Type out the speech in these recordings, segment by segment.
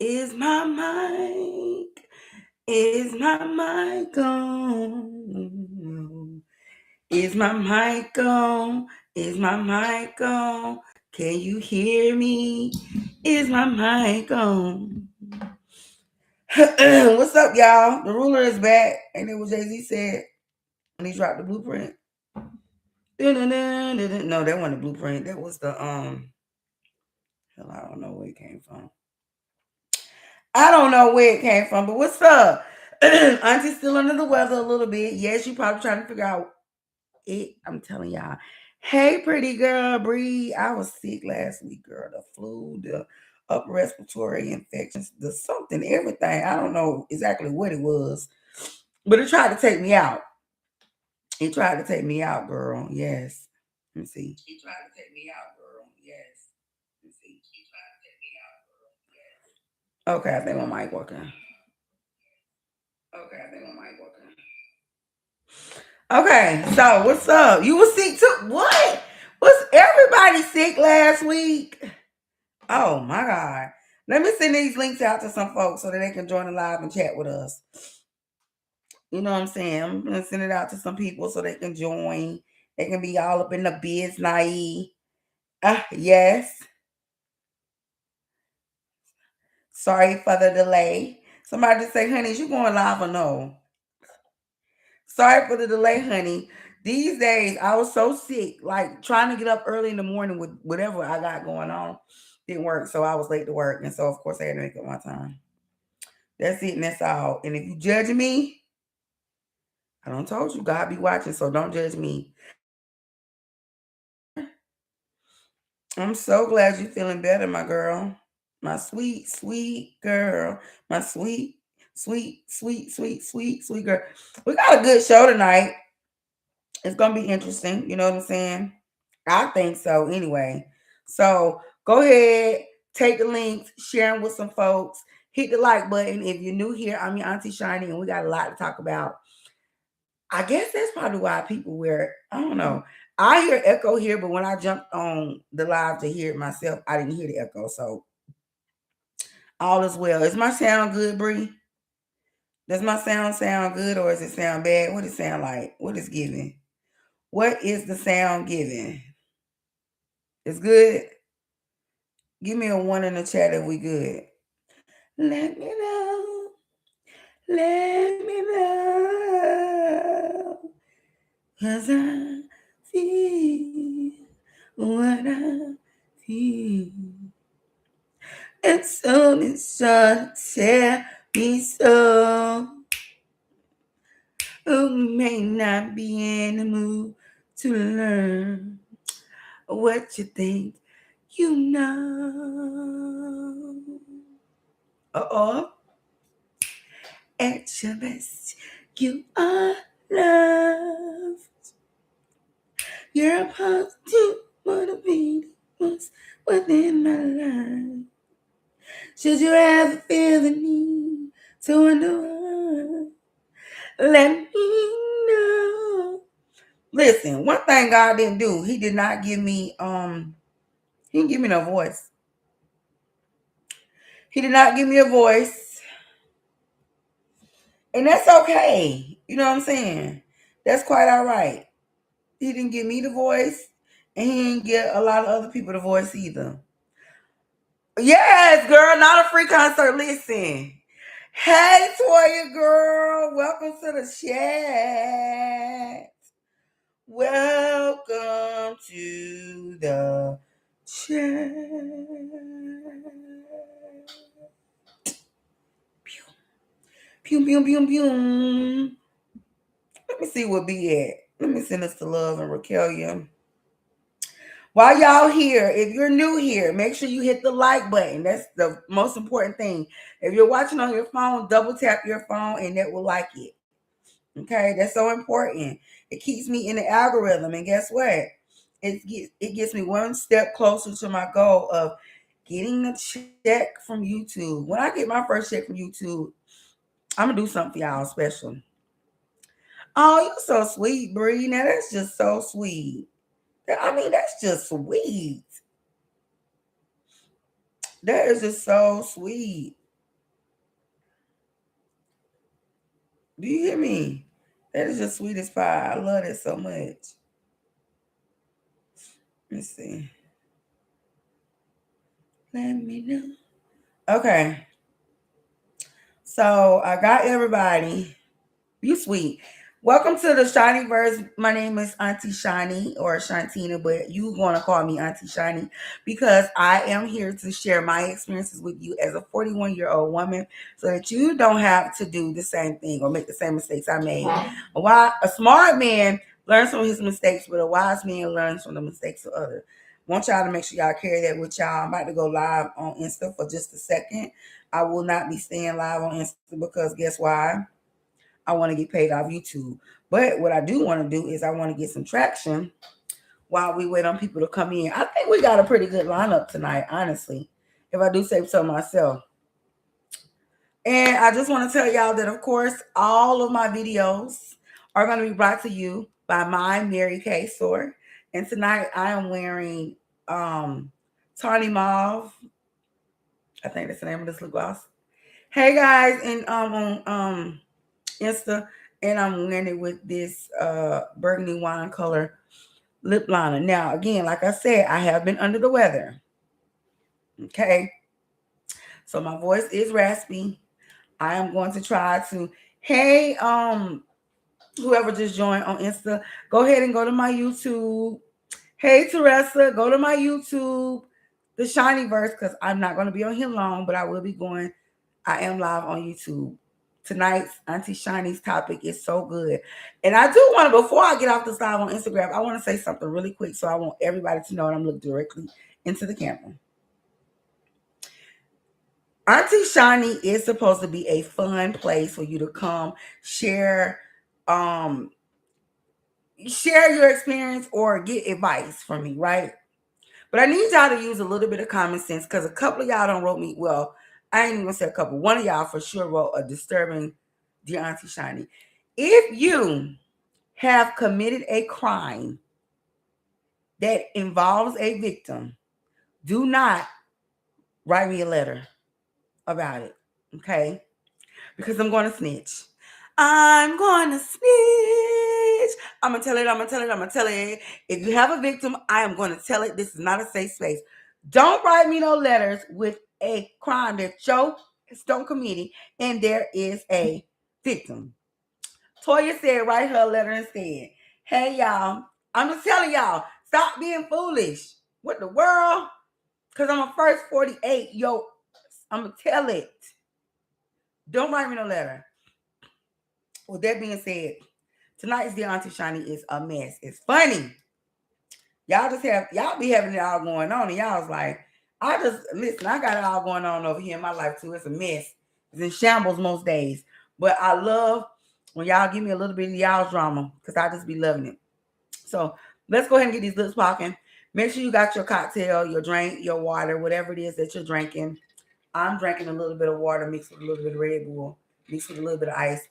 Is my mic? Is my mic on? Is my mic on? Is my mic on? Can you hear me? Is my mic on? What's up, y'all? The ruler is back. Ain't it what Jay-Z said when he dropped the blueprint? No, that wasn't the blueprint. That was the hell, I don't know where it came from. I don't know where it came from, but what's up? Auntie's still under the weather a little bit. Yes, you probably trying to figure out it. I'm telling y'all. Hey, pretty girl, Bree. I was sick last week, girl. The flu, the upper respiratory infections, the something, everything. I don't know exactly what it was, but it tried to take me out. It tried to take me out, girl. Yes. Let me see. It tried to take me out, girl. Yes. Let me see. It tried to take me out, girl. Yes. Okay, I think my mic working. Okay, I think my mic working. Okay, so what's up? You were sick too? What? Was everybody sick last week? Oh my God. Let me send these links out to some folks so that they can join the live and chat with us. You know what I'm saying? I'm gonna send it out to some people so they can join. They can be all up in the biz naive. Yes. Sorry for the delay. Somebody just say, honey, is you going live or no? Sorry for the delay, honey. These days, I was so sick, like trying to get up early in the morning with whatever I got going on didn't work. So I was late to work. And so, of course, I had to make up my time. That's it and that's all. And if you judge me, I don't told you God be watching, so don't judge me. I'm so glad you're feeling better, my girl. My sweet, sweet girl. My sweet, sweet, sweet, sweet, sweet, sweet girl. We got a good show tonight. It's gonna be interesting. You know what I'm saying? I think so. Anyway, so go ahead, take the links, share them with some folks. Hit the like button if you're new here. I'm your Auntie Shani, and we got a lot to talk about. I guess that's probably why people wear it. I don't know. I hear echo here, but when I jumped on the live to hear it myself, I didn't hear the echo. So all is well. Is my sound good, Bree? Does my sound good or does it sound bad? What does it sound like? What is giving? What is the sound giving? It's good. Give me a one in the chat if we good. Let me know. Let me know. 'Cause I feel what I feel. And something's trying to tell me so. Who may not be in the mood to learn what you think you know. At your best, you are loved. You're a positive motivating force within my life. Should you ever feel the need to wonder why, let me know. Listen, one thing God didn't do, He did not give me He didn't give me no voice. He did not give me a voice. And that's okay. You know what I'm saying? That's quite all right. He didn't give me the voice, and he didn't give a lot of other people the voice either. Yes, girl, not a free concert. Listen. Hey, Toya girl. Welcome to the chat. Welcome to the chat. Pew, pew, pew, pew. Let me see what be at. Let me send this to Love and Raquel. While y'all here, if you're new here, make sure you hit the like button. That's the most important thing. If you're watching on your phone, double tap your phone and that will like it. Okay, that's so important. It keeps me in the algorithm. And guess what? It gets me one step closer to my goal of getting the check from YouTube. When I get my first check from YouTube, I'm going to do something for y'all special. Oh, you're so sweet, Bree. Now, that's just so sweet. I mean, that's just sweet. That is just so sweet. Do you hear me? That is just sweet as pie. I love that so much. Let's see. Let me know. Okay. So I got everybody. You sweet. Welcome to the Shiny verse. My name is Auntie Shani or Shantina, but you want to call me Auntie Shani because I am here to share my experiences with you as a 41-year-old woman so that you don't have to do the same thing or make the same mistakes I made. A smart man learns from his mistakes, but a wise man learns from the mistakes of others. Want y'all to make sure y'all carry that with y'all. I'm about to go live on Insta for just a second. I will not be staying live on Insta because guess why? I want to get paid off YouTube. But what I do want to do is I want to get some traction while we wait on people to come in. I think we got a pretty good lineup tonight, honestly, if I do say so myself. And I just want to tell y'all that, of course, all of my videos are going to be brought to you by my Mary Kay store. And tonight I am wearing Tawny Mauve. I think that's the name of this lip gloss. Hey guys, and on Insta, and I'm wearing it with this burgundy wine color lip liner. Now, again, like I said, I have been under the weather. Okay. So my voice is raspy. I am going to try to, hey, whoever just joined on Insta, go ahead and go to my YouTube. Hey Teresa, go to my YouTube, the Shiny verse, because I'm not going to be on here long, but I will be going. I am live on YouTube. Tonight's Auntie Shiny's topic is so good. And I do want to, before I get off this live on Instagram, I want to say something really quick so I want everybody to know, and I'm looking directly into the camera. Auntie Shiny is supposed to be a fun place for you to come um share your experience or get advice from me, right? But I need y'all to use a little bit of common sense because a couple of y'all don't wrote me. Well, I ain't even gonna say a couple. One of y'all for sure wrote a disturbing Dear Auntie Shiny. If you have committed a crime that involves a victim, do not write me a letter about it. Okay? Because I'm going to snitch. I'm going to snitch. I'm going to tell it. I'm going to tell it. I'm going to tell it. If you have a victim, I am going to tell it. This is not a safe space. Don't write me no letters with a crime that Joe don't committed and there is a victim. Toya said, write her a letter instead. Hey, y'all. I'm just telling y'all, stop being foolish. What the world? Because I'm a first 48. Yo, I'm going to tell it. Don't write me no letter. With that being said, tonight's Dear Auntie Shiny is a mess. It's funny. Y'all be having it all going on, and y'all's like, listen, I got it all going on over here in my life too. It's a mess. It's in shambles most days. But I love when y'all give me a little bit of y'all's drama because I just be loving it. So let's go ahead and get these lips popping. Make sure you got your cocktail, your drink, your water, whatever it is that you're drinking. I'm drinking a little bit of water mixed with a little bit of Red Bull, mixed with a little bit of ice,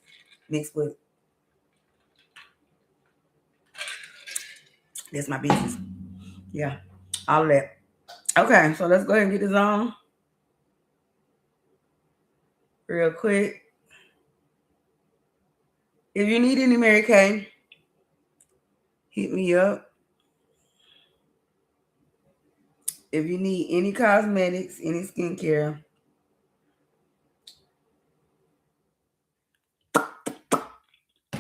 mixed with, that's my business. Yeah, all of that. Okay, so let's go ahead and get this on real quick. If you need any Mary Kay, hit me up. If you need any cosmetics, any skincare,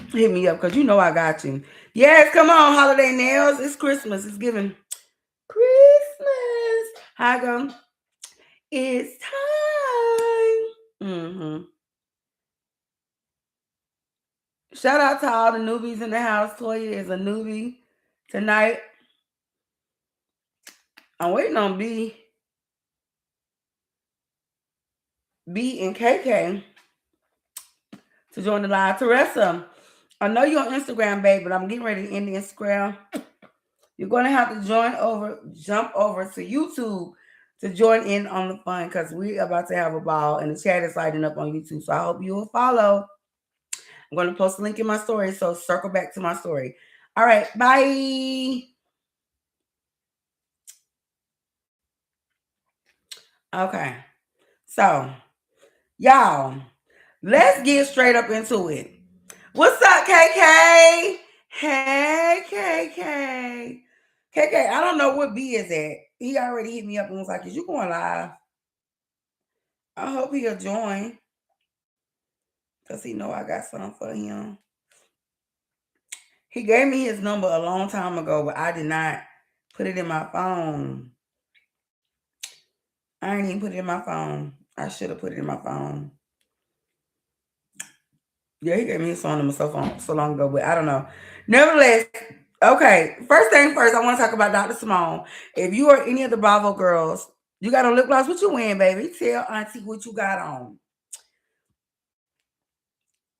hit me up because you know I got you. Yes, come on, holiday nails. It's Christmas. It's giving Christmas. How I go? It's time. Shout out to all the newbies in the house. Toya is a newbie tonight. I'm waiting on B and KK to join the live. Teresa, I know you're on Instagram, babe, but I'm getting ready to end the Instagram. You're going to have to jump over to YouTube to join in on the fun because we're about to have a ball and the chat is lighting up on YouTube. So I hope you will follow. I'm going to post a link in my story, so circle back to my story. All right, bye. Okay, so y'all, let's get straight up into it. What's up, KK? Hey, KK. KK, I don't know what B is at. He already hit me up and was like, is you going live? I hope he'll join. Because he know I got something for him. He gave me his number a long time ago, but I did not put it in my phone. I ain't even put it in my phone. I should have put it in my phone. Yeah, he gave me his phone number so long ago, but I don't know. Nevertheless, okay. First thing first, I want to talk about Dr. Simone. If you are any of the Bravo girls, you got on lip gloss. What you wearing, baby? Tell Auntie what you got on.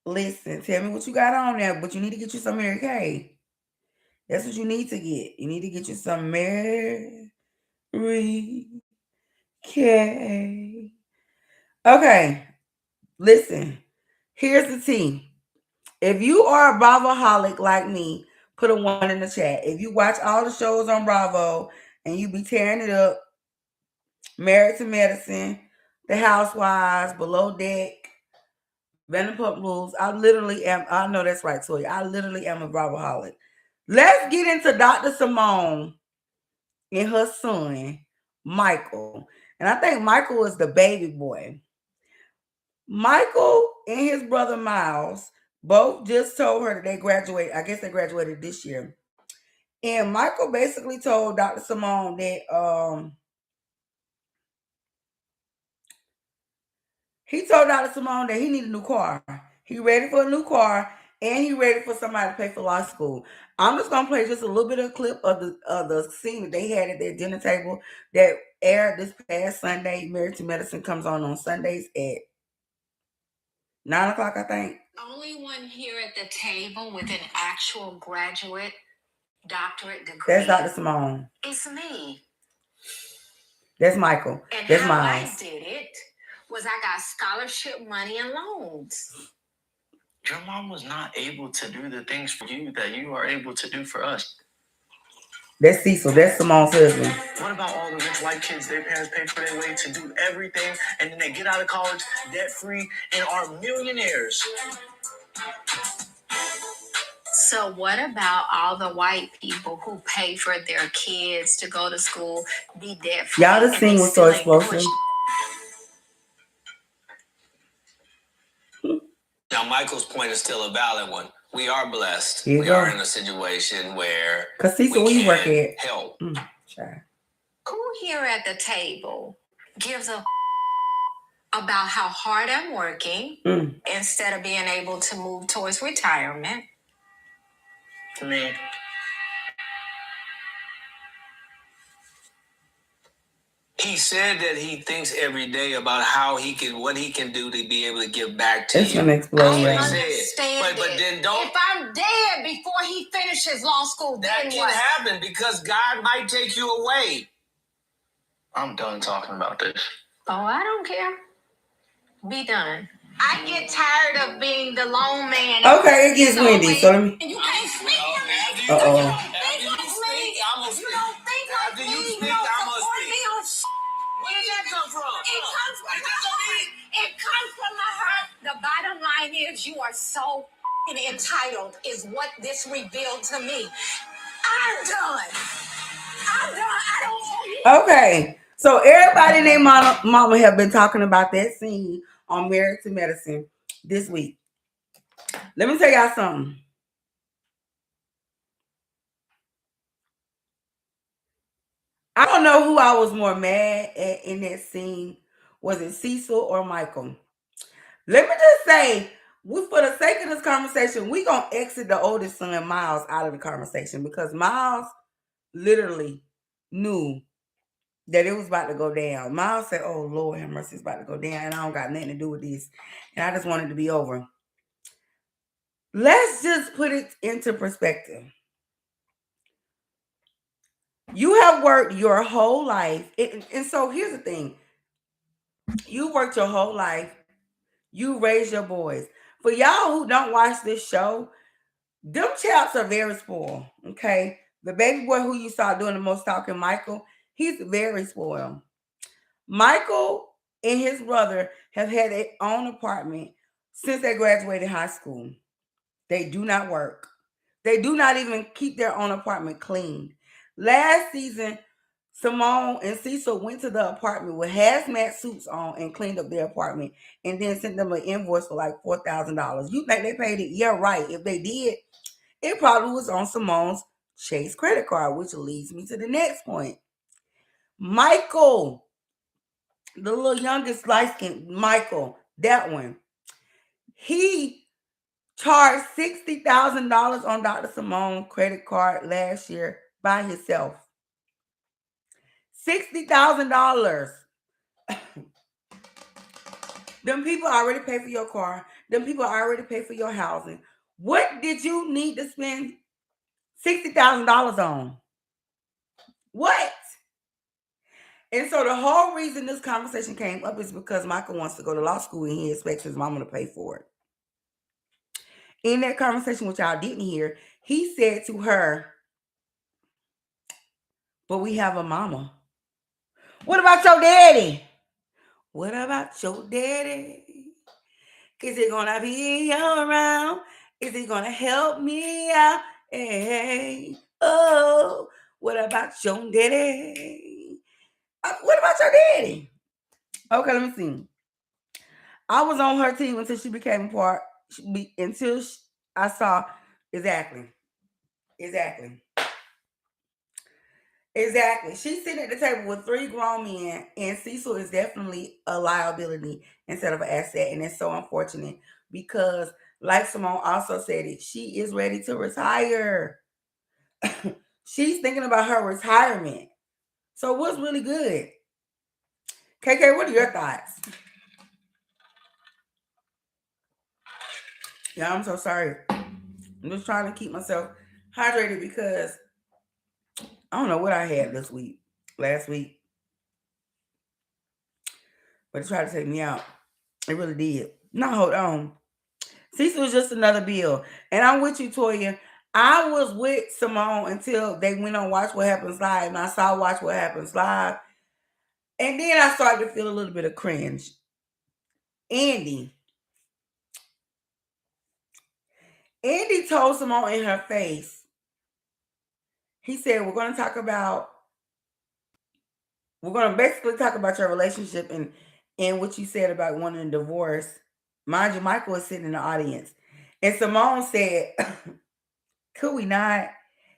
Listen, tell me what you got on there, but you need to get you some Mary Kay. That's what you need to get. You need to get you some Mary Kay. Okay, listen. Here's the tea. If you are a Bravoholic like me, put a 1 in the chat. If you watch all the shows on Bravo and you be tearing it up, Married to Medicine, The Housewives, Below Deck, Vanderpump Rules, I literally am. I know that's right, Toya. I literally am a Bravoholic. Let's get into Dr. Simone and her son, Michael. And I think Michael is the baby boy. Michael and his brother Miles both just told her that they graduated. I guess they graduated this year. And Michael basically told Dr. Simone that he told Dr. Simone that he needed a new car. He ready for a new car and he ready for somebody to pay for law school. I'm just gonna play just a little bit of a clip of the scene that they had at their dinner table that aired this past Sunday. Married to Medicine comes on Sundays at 9 o'clock, I think. Only one here at the table with an actual graduate doctorate degree. That's Dr. Simone. It's me. That's Michael. And that's how Miles. I did it was I got scholarship money and loans. Your mom was not able to do the things for you that you are able to do for us. That's Cecil. That's Simone's husband. What about all the rich white kids? Their parents pay for their way to do everything, and then they get out of college debt-free and are millionaires. So what about all the white people who pay for their kids to go to school, be debt-free? Y'all, this scene was so explosive. Now, Michael's point is still a valid one. We are blessed. We are in a situation where Cecil, we work can help. Who here at the table gives a about how hard I'm working instead of being able to move towards retirement? Me. He said that he thinks every day about how what he can do to be able to give back to it's you. Gonna explode, I understand but then don't. If I'm dead before he finishes law school, that then can what? happen because God might take you away. I'm done talking about this. Oh, I don't care. Be done. I get tired of being the lone man. Okay, it gets windy, so let me. You can't speak to me. Uh oh. You don't think like me. You don't think like me. You don't support me on Where did that come from? It comes from my heart. It comes from my heart. The bottom line is you are so entitled is what this revealed to me. I'm done. I don't want you. Okay. So everybody and their mama have been talking about that scene on Married to Medicine this week. Let me tell y'all something. I don't know who I was more mad at in that scene. Was it Cecil or Michael? Let me just say, for the sake of this conversation, we're going to exit the oldest son, Miles, out of the conversation because Miles literally knew that it was about to go down. Miles said, oh, Lord have mercy, it's about to go down, and I don't got nothing to do with this. And I just wanted to be over. Let's just put it into perspective. You have worked your whole life. And so here's the thing. You worked your whole life. You raised your boys. For y'all who don't watch this show, them chaps are very spoiled, okay? The baby boy who you saw doing the most talking, Michael, he's very spoiled. Michael and his brother have had their own apartment since they graduated high school. They do not work. They do not even keep their own apartment clean. Last season, Simone and Cecil went to the apartment with hazmat suits on and cleaned up their apartment and then sent them an invoice for like $4,000. You think they paid it? Yeah, right. If they did, it probably was on Simone's Chase credit card, which leads me to the next point. Michael, the little youngest light skinned Michael, that one, he charged $60,000 on Dr. Simone credit card last year by himself. $60,000. Them people already pay for your car. Them people already pay for your housing. What did you need to spend $60,000 on? What? And so the whole reason this conversation came up is because Michael wants to go to law school and he expects his mama to pay for it. In that conversation, which y'all didn't hear, he said to her, but we have a mama. What about your daddy? What about your daddy? Is he gonna be around? Is he gonna help me out? Hey, oh, what about your daddy? What about your daddy? Okay, let me see. I was on her team until she became a part. I saw exactly. She's sitting at the table with 3 grown men, and Cecil is definitely a liability instead of an asset, and it's so unfortunate because, like Simone also said it, she is ready to retire. She's thinking about her retirement. So what's really good? KK, what are your thoughts? Yeah, I'm so sorry. I'm just trying to keep myself hydrated because I don't know what I had last week. But it tried to take me out. It really did. No, hold on. Cecil was just another bill. And I'm with you, Toya. I was with Simone until they went on Watch What Happens Live. And I saw Watch What Happens Live. And then I started to feel a little bit of cringe. Andy told Simone in her face, he said, we're going to basically talk about your relationship and what you said about wanting a divorce. Mind you, Michael was sitting in the audience. And Simone said, could we not?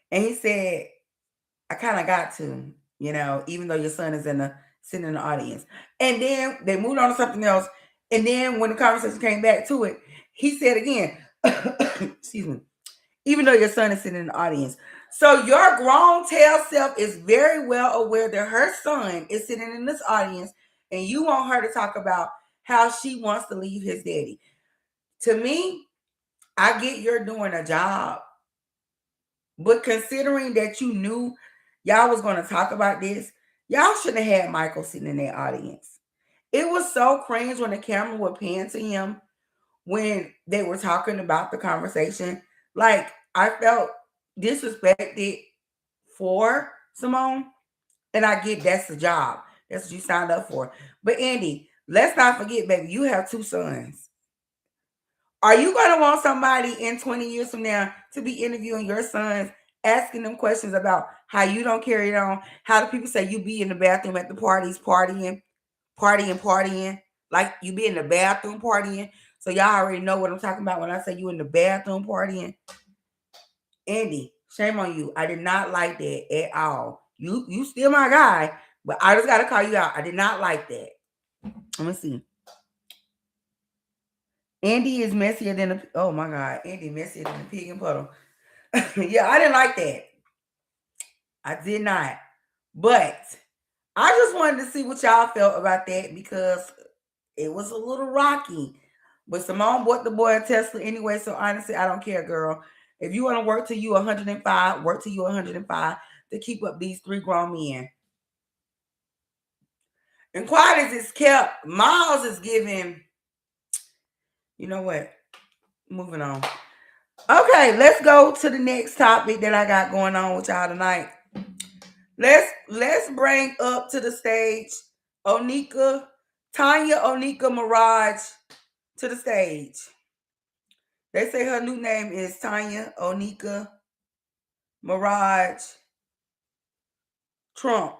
And he said, I kind of got to, even though your son is sitting in the audience. And then they moved on to something else. And then when the conversation came back to it, he said again, excuse me, even though your son is sitting in the audience. So your grown tail self is very well aware that her son is sitting in this audience and you want her to talk about how she wants to leave his daddy. To me, I get you're doing a job. But considering that you knew y'all was going to talk about this, y'all shouldn't have had Michael sitting in that audience. It was so cringe when the camera would pan to him when they were talking about the conversation. Like, I felt disrespected for Simone. And I get that's the job. That's what you signed up for. But Andy, let's not forget, baby, you have 2 sons. Are you going to want somebody in 20 years from now to be interviewing your sons, asking them questions about how you don't carry it on? How do people say you be in the bathroom at the parties, partying, like you be in the bathroom partying? So y'all already know what I'm talking about when I say you in the bathroom partying. Andy, shame on you. I did not like that at all. You still my guy, but I just got to call you out. I did not like that. Let me see. Andy is messier than oh my God. Andy messier than a pig in puddle. Yeah, I didn't like that. I did not. But I just wanted to see what y'all felt about that because it was a little rocky. But Simone bought the boy a Tesla anyway, so honestly, I don't care, girl. If you want to work till you 105, work till you 105 to keep up these 3 grown men. And quiet as it's kept, Miles is giving, you know what? Moving on. Okay, let's go to the next topic that I got going on with y'all tonight. Let's bring up to the stage Tanya Onika Mirage to the stage. They say her new name is Tanya Onika Mirage Trump.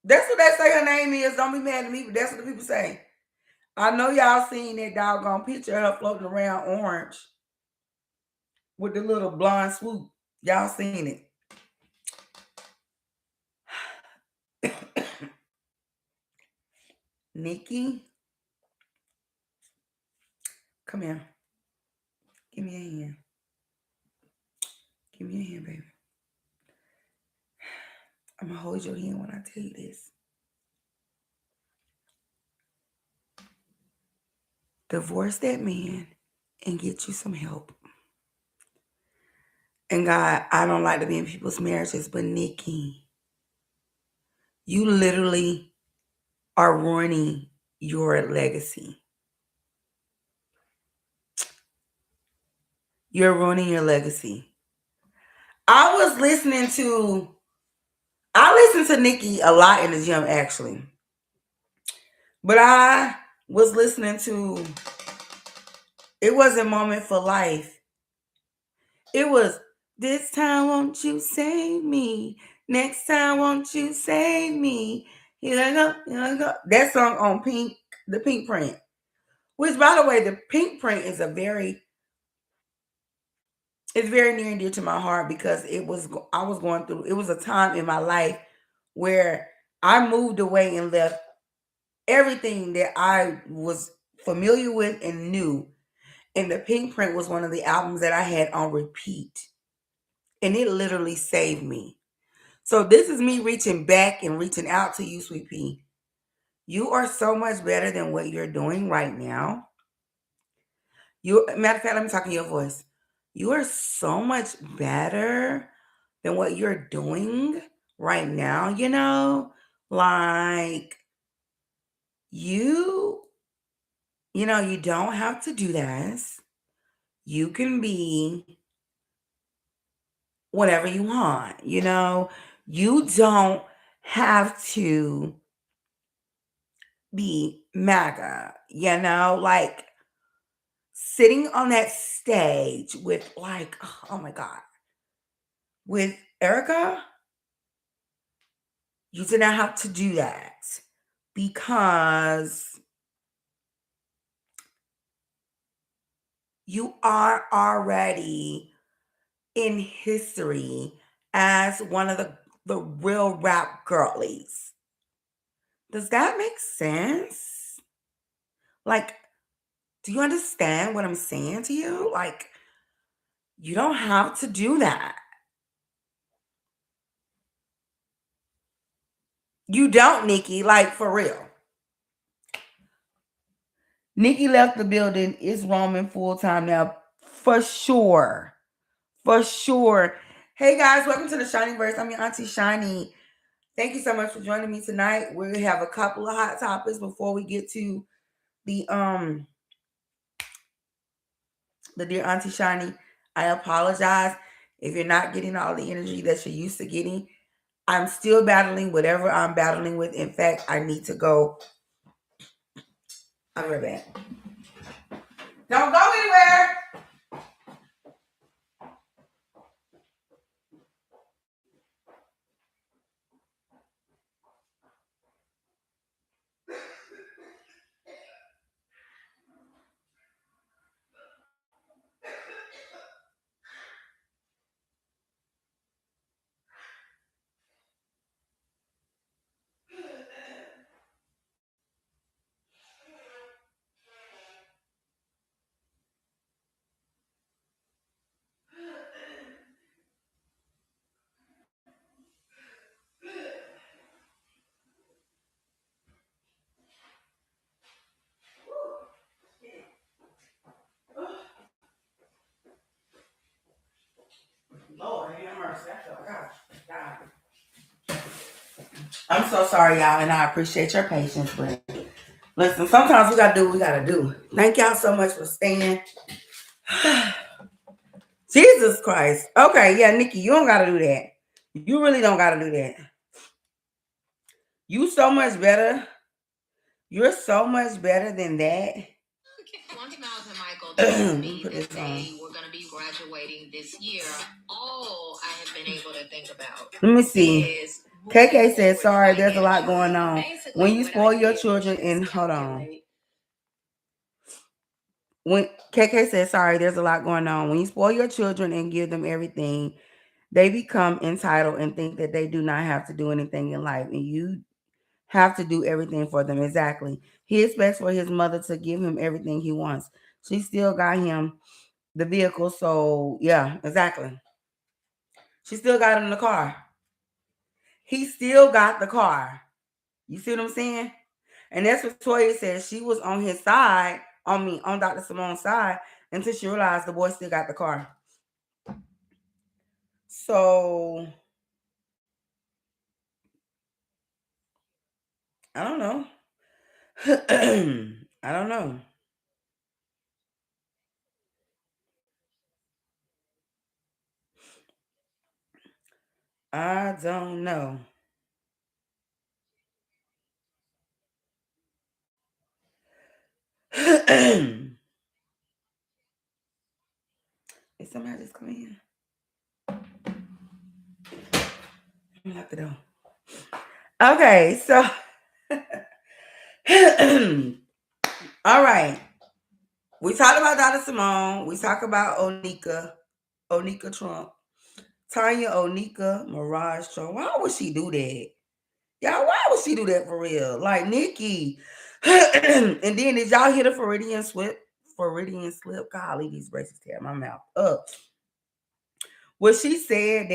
That's what they say her name is. Don't be mad at me, but that's what the people say. I know y'all seen that doggone picture of her floating around orange with the little blonde swoop. Y'all seen it. Nicki, come here. Give me a hand. Give me a hand, baby. I'm going to hold your hand when I tell you this. Divorce that man and get you some help. And God, I don't like to be in people's marriages, but Nicki, you literally are ruining your legacy. You're ruining your legacy. I listened to Nicki a lot in the gym, actually. But I was listening to, it wasn't Moment for Life. It was, this time won't you save me? Next time won't you save me? Here I go, here I go. That song on Pink, the Pink Print. Which, by the way, the Pink Print is it's very near and dear to my heart because I was going through, it was a time in my life where I moved away and left everything that I was familiar with and knew. And the Pink Print was one of the albums that I had on repeat. And it literally saved me. So this is me reaching back and reaching out to you, Sweet Pea. You are so much better than what you're doing right now. Matter of fact, let me talk in your voice. You are so much better than what you're doing right now, Like you don't have to do this. You can be whatever you want, You don't have to be MAGA, like sitting on that stage with like, oh my God, with Erica, you did not have to do that because you are already in history as one of the real rap girlies. Does that make sense? Like, do you understand what I'm saying to you? Like, you don't have to do that. You don't, Nicki, like for real. Nicki left the building. It's roaming full time now. For sure. For sure. Hey guys, welcome to the Shani Verse. I'm your Auntie Shani. Thank you so much for joining me tonight. We have a couple of hot topics before we get to the Dear Auntie Shani. I apologize if you're not getting all the energy that you're used to getting. I'm still battling whatever I'm battling with. In fact, I need to go. I'll be right back. Don't go anywhere. Lord, have mercy. I feel like I'm so sorry, y'all, and I appreciate your patience. But listen, sometimes we gotta do what we gotta do. Thank y'all so much for staying. Jesus Christ. Okay, yeah, Nicki, you don't gotta do that. You really don't gotta do that. You so much better. You're so much better than that. Auntie Miles and Michael told Let me me put that this on. they were going to be graduating this year. All I have been able to think about Let me see. is KK said, sorry, there's a lot going on. When you spoil your children and hold on. When KK said, sorry, there's a lot going on. When you spoil your children and give them everything, they become entitled and think that they do not have to do anything in life. And you have to do everything for them. Exactly. He expects for his mother to give him everything he wants. She still got him the vehicle. So, yeah, exactly. She still got him the car. He still got the car. You see what I'm saying? And that's what Toya said. She was on his side, on Dr. Simone's side, until she realized the boy still got the car. So, I don't know. I don't know. I don't know. Is somebody just come in? Let me lock the door. Okay, so all right. We talked about Dr. Simone. We talked about Onika Trump. Tanya Onika Mirage Trump. Why would she do that? Y'all, why would she do that for real? Like Nicki. And then did y'all hear the Floridian slip? Floridian slip? Golly, these braces tear my mouth up. Well, she said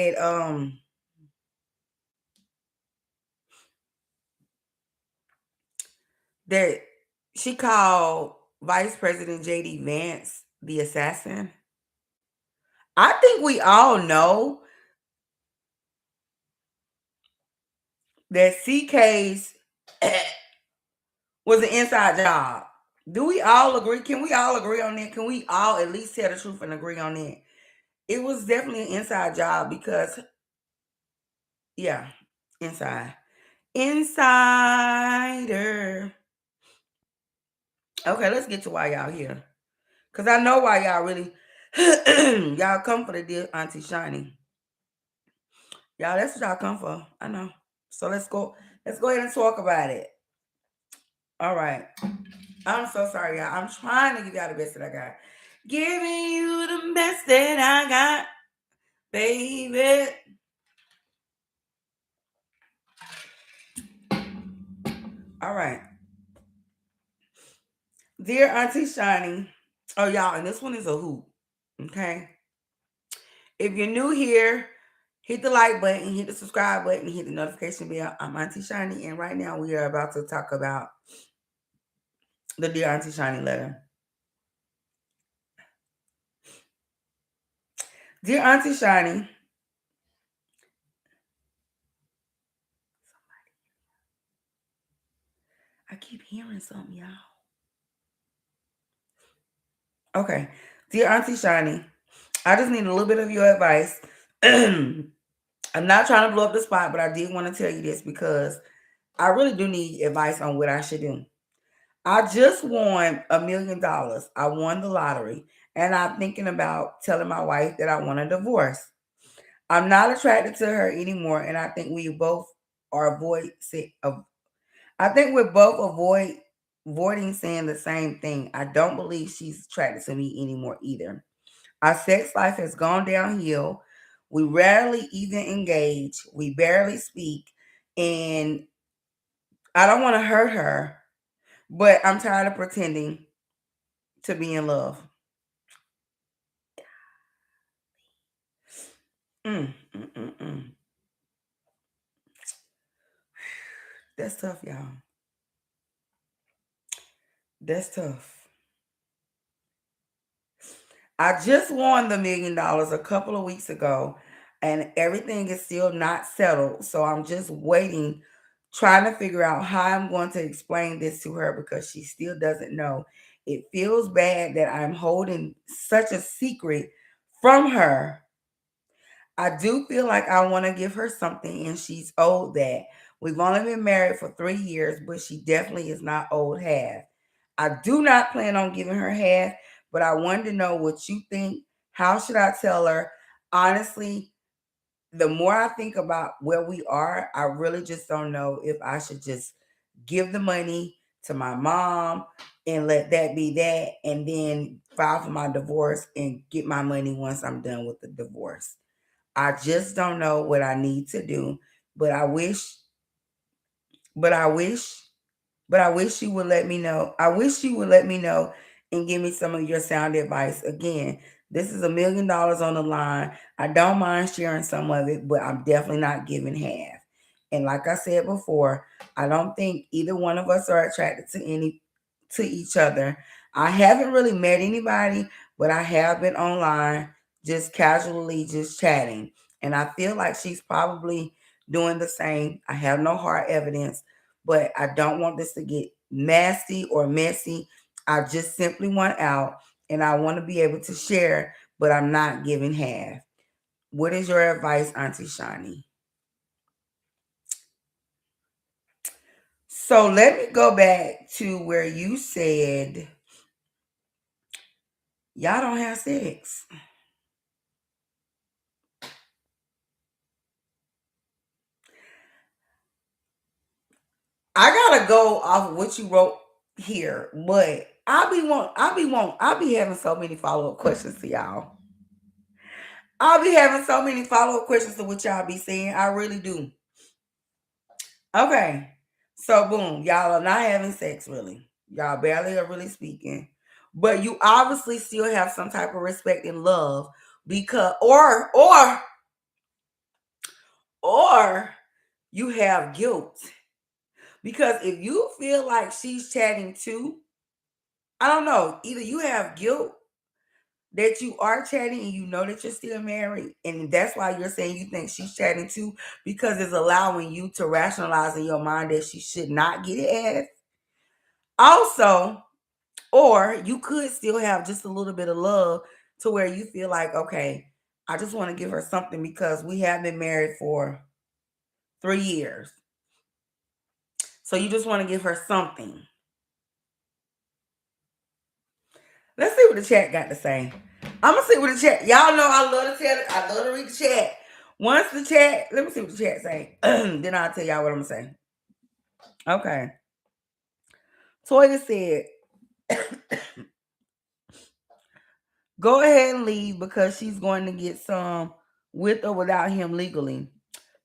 that she called Vice President JD Vance the assassin. I think we all know that CK's was an inside job. Do we all agree? Can we all agree on that? Can we all at least tell the truth and agree on that? It was definitely an inside job because, yeah, inside. Insider. Okay, let's get to why y'all here. Because I know why y'all really, y'all come for the dear Auntie Shani. Y'all, that's what y'all come for. I know. So let's go. Let's go ahead and talk about it. All right. I'm so sorry, y'all. I'm trying to give y'all the best that I got. Giving you the best that I got, baby. All right. Dear Auntie Shani. Oh, y'all, and this one is a hoot. Okay. If you're new here, hit the like button, hit the subscribe button, hit the notification bell. I'm Auntie Shani, and right now we are about to talk about the Dear Auntie Shani letter. Dear Auntie Shani, I keep hearing something, y'all. Okay. Dear Auntie Shani, I just need a little bit of your advice. I'm not trying to blow up the spot, but I did want to tell you this because I really do need advice on what I should do. I just won $1 million. I won the lottery, and I'm thinking about telling my wife that I want a divorce. I'm not attracted to her anymore, and I think we both are I think we're both avoiding saying the same thing. I don't believe she's attracted to me anymore either. Our sex life has gone downhill. We rarely even engage. We barely speak, and I don't want to hurt her, but I'm tired of pretending to be in love. Mm, mm, mm. That's tough, y'all. That's tough. I just won the $1 million a couple of weeks ago, and everything is still not settled. So I'm just waiting, trying to figure out how I'm going to explain this to her because she still doesn't know. It feels bad that I'm holding such a secret from her. I do feel like I want to give her something, and she's owed that. We've only been married for 3 years, but she definitely is not old half. I do not plan on giving her half, but I wanted to know what you think. How should I tell her? Honestly, the more I think about where we are, I really just don't know if I should just give the money to my mom and let that be that, and then file for my divorce and get my money once I'm done with the divorce. I just don't know what I need to do, but but I wish, I wish you would let me know. I wish you would let me know and give me some of your sound advice. Again, this is $1 million on the line. I don't mind sharing some of it, but I'm definitely not giving half. And like I said before, I don't think either one of us are attracted to each other. I haven't really met anybody, but I have been online just casually just chatting. And I feel like she's probably doing the same. I have no hard evidence, but I don't want this to get nasty or messy. I just simply want out and I want to be able to share, but I'm not giving half. What is your advice, Auntie Shani? So let me go back to where you said y'all don't have sex. I gotta go off of what you wrote here, but I'll be having so many follow up questions to y'all. I'll be having so many follow up questions to what y'all be saying. I really do. Okay. So boom, y'all are not having sex really. Y'all barely are really speaking. But you obviously still have some type of respect and love because or you have guilt. Because if you feel like she's chatting too, I don't know, either you have guilt that you are chatting and you know that you're still married, and that's why you're saying you think she's chatting too, because it's allowing you to rationalize in your mind that she should not get it as. Also, or you could still have just a little bit of love to where you feel like, okay, I just want to give her something because we have been married for 3 years. So you just want to give her something. Let's see what the chat got to say. I'm gonna see what the chat. Y'all know I love to read the chat. Once the chat, let me see what the chat say. Then I'll tell y'all what I'm gonna say. Okay. Toya said, go ahead and leave because she's going to get some with or without him legally.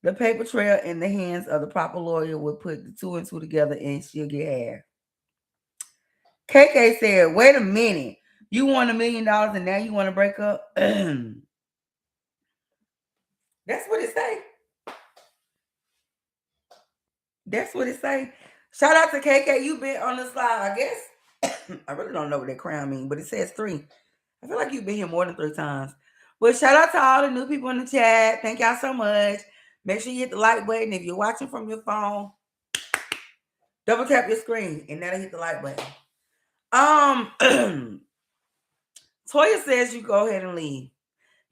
The paper trail in the hands of the proper lawyer would put the two and two together and she'll get half. KK said, wait a minute. You want $1 million and now you want to break up? That's what it say. That's what it say. Shout out to KK. You been on the slide, I guess. I really don't know what that crown means, but it says 3. I feel like you've been here more than 3 times. But shout out to all the new people in the chat. Thank y'all so much. Make sure you hit the like button. If you're watching from your phone, double tap your screen and that'll hit the like button. Toya says you go ahead and leave.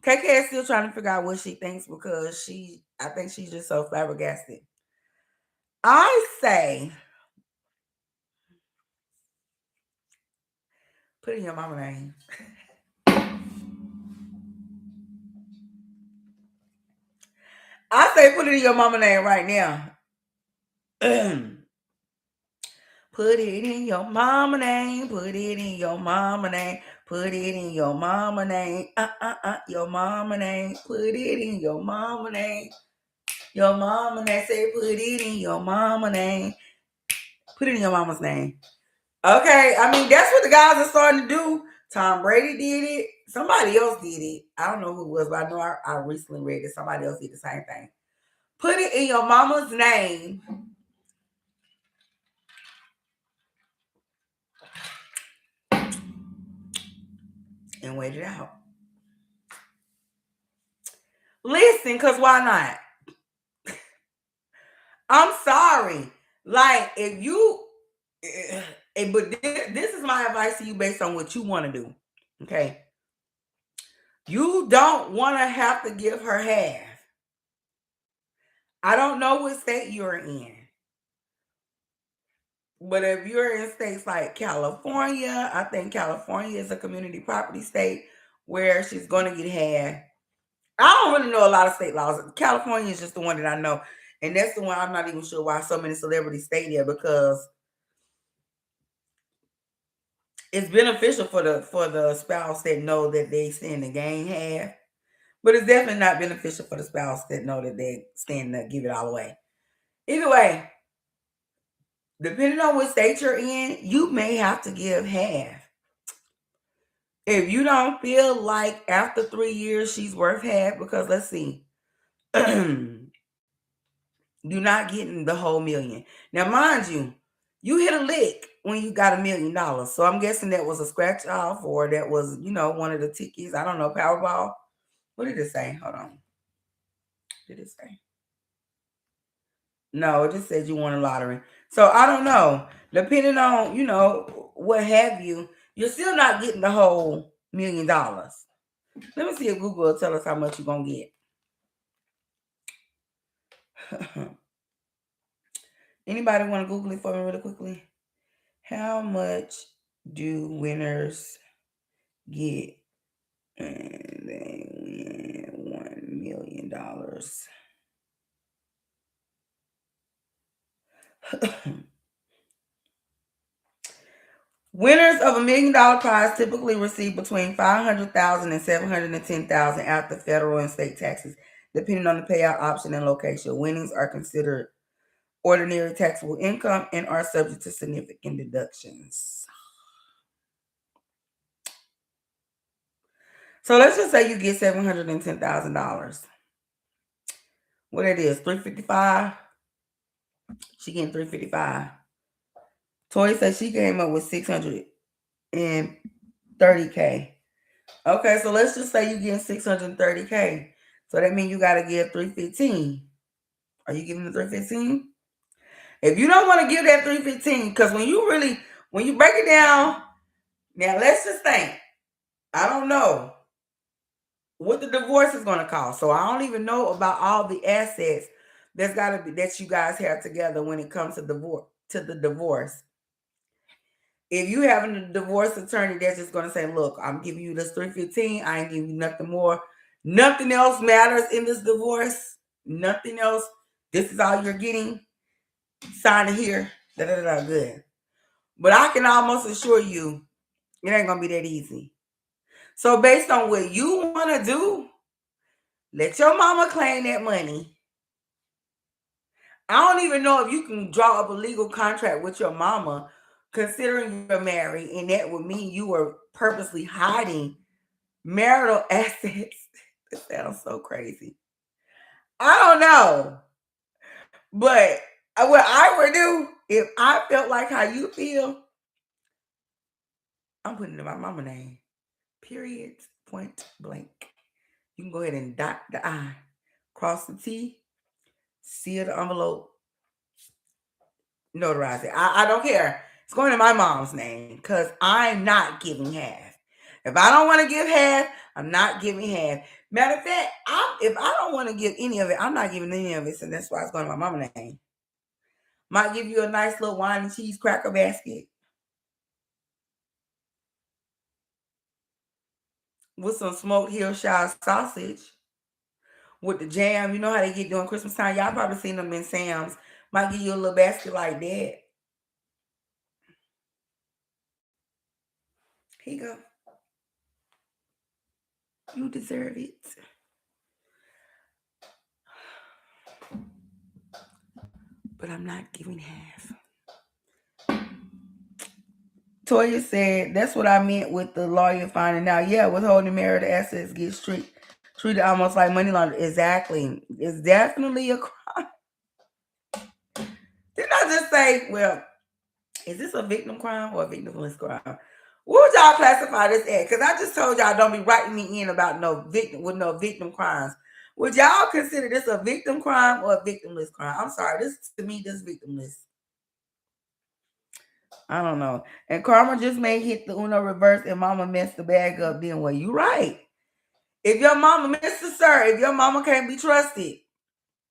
KK is still trying to figure out what she thinks because I think she's just so flabbergasted. I say, put in your mama name. I say put it in your mama name right now. Put it in your mama name. Put it in your mama name. Put it in your mama name. Your mama name. Put it in your mama name. Your mama name. Say put it in your mama name. Put it in your mama's name. Okay, I mean that's what the guys are starting to do. Tom Brady did it. Somebody else did it. I don't know who it was, but I know I recently read that somebody else did the same thing. Put it in your mama's name. And wait it out. Listen, because why not? I'm sorry. Like, if you, but this is my advice to you based on what you want to do. Okay. You don't want to have to give her half. I don't know what state you're in. But if you're in states like California, I think California is a community property state where she's going to get half. I don't really know a lot of state laws. California is just the one that I know. And that's the one I'm not even sure why so many celebrities stay there, because it's beneficial for the spouse that know that they stand to gain half. But it's definitely not beneficial for the spouse that know that they stand to give it all away. Either way, depending on what state you're in, you may have to give half. If you don't feel like after 3 years she's worth half, because let's see, you're not getting the whole million. Now, mind you, you hit a lick when you got $1 million. So I'm guessing that was a scratch off, or that was, one of the tickets. I don't know, Powerball. What did it say? Hold on. Did it say? No, it just said you won a lottery. So I don't know. Depending on, what have you, you're still not getting the whole $1 million. Let me see if Google will tell us how much you're going to get. Anybody want to Google it for me really quickly? How much do winners get when they win $1 million? Winners of $1 million prize typically receive between $500,000 and $710,000 after federal and state taxes, depending on the payout option and location. Winnings are considered ordinary taxable income and are subject to significant deductions. So let's just say you get $710,000. What it is, $355. She getting $355. Toy says she came up with $630K. Okay, so let's just say you getting $630K. So that means you gotta give $315. Are you giving the $315? If you don't want to give that $315, because when you break it down, now let's just think. I don't know what the divorce is gonna cost. So I don't even know about all the assets that you guys have together when it comes to the divorce. If you having a divorce attorney that's just gonna say, look, I'm giving you this $315, I ain't giving you nothing more. Nothing else matters in this divorce. Nothing else. This is all you're getting. Sign it here. Good. But I can almost assure you, it ain't gonna be that easy. So based on what you want to do, let your mama claim that money. I don't even know if you can draw up a legal contract with your mama, considering you're married, and that would mean you were purposely hiding marital assets. That sounds so crazy. I don't know. But what I would do, if I felt like how you feel, I'm putting in my mama name. Period. Point blank. You can go ahead and dot the I, cross the T, seal the envelope, notarize it. I don't care. It's going in my mom's name because I'm not giving half. If I don't want to give half, I'm not giving half. Matter of fact, if I don't want to give any of it, I'm not giving any of it, and that's why it's going to my mama's name. Might give you a nice little wine and cheese cracker basket with some smoked Hillshire sausage with the jam. You know how they get during Christmas time? Y'all probably seen them in Sam's. Might give you a little basket like that. Here you go. You deserve it. But I'm not giving half. Toya said, that's what I meant with the lawyer finding out. Yeah, withholding marital assets gets treated almost like money laundering. Exactly. It's definitely a crime. Didn't I just say, well, is this a victim crime or a victimless crime? What would y'all classify this as? Because I just told y'all don't be writing me in about no victim crimes. Would y'all consider this a victim crime or a victimless crime? I'm sorry, to me, this victimless. I don't know. And karma just may hit the Uno reverse and mama messed the bag up. Then well, you right. If your mama, Mr. Sir, if your mama can't be trusted,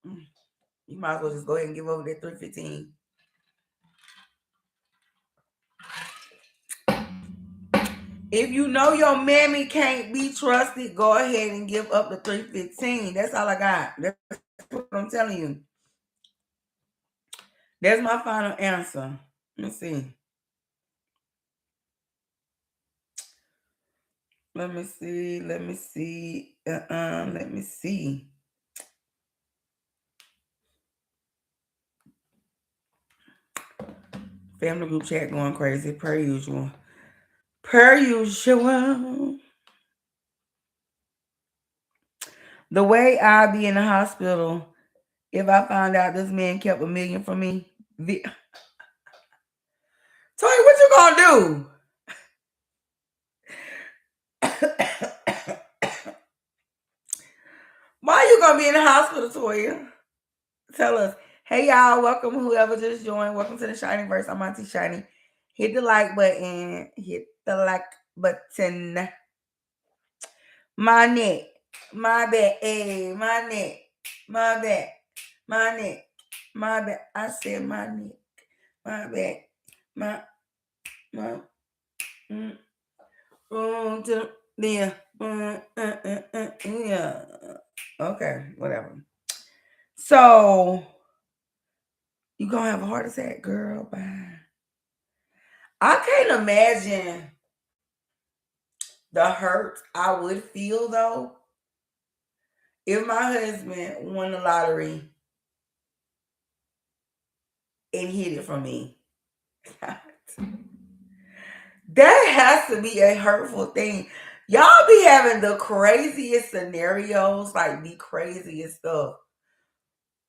you might as well just go ahead and give over that $315. If you know your mammy can't be trusted, go ahead and give up the 315. That's all I got. That's what I'm telling you. That's my final answer. Let's see. Let me see. Let me see. Let me see. Family group chat going crazy per usual. Per usual. The way I'd be in the hospital if I found out this man kept $1 million from me. Toy, what you gonna do? Why you gonna be in the hospital, Toya? Tell us. Hey y'all, welcome whoever just joined. Welcome to the Shiny Verse. I'm Auntie Shani. Hit the like button. Hit the like button. My neck. My back. Hey, my neck. My back. My neck. My back. I said my neck. My back. My mm, to yeah. Yeah. Okay, whatever. So you gonna have a heart attack, girl? Bye. I can't imagine the hurt I would feel though if my husband won the lottery and hid it from me. That has to be a hurtful thing. Y'all be having the craziest scenarios, like the craziest stuff.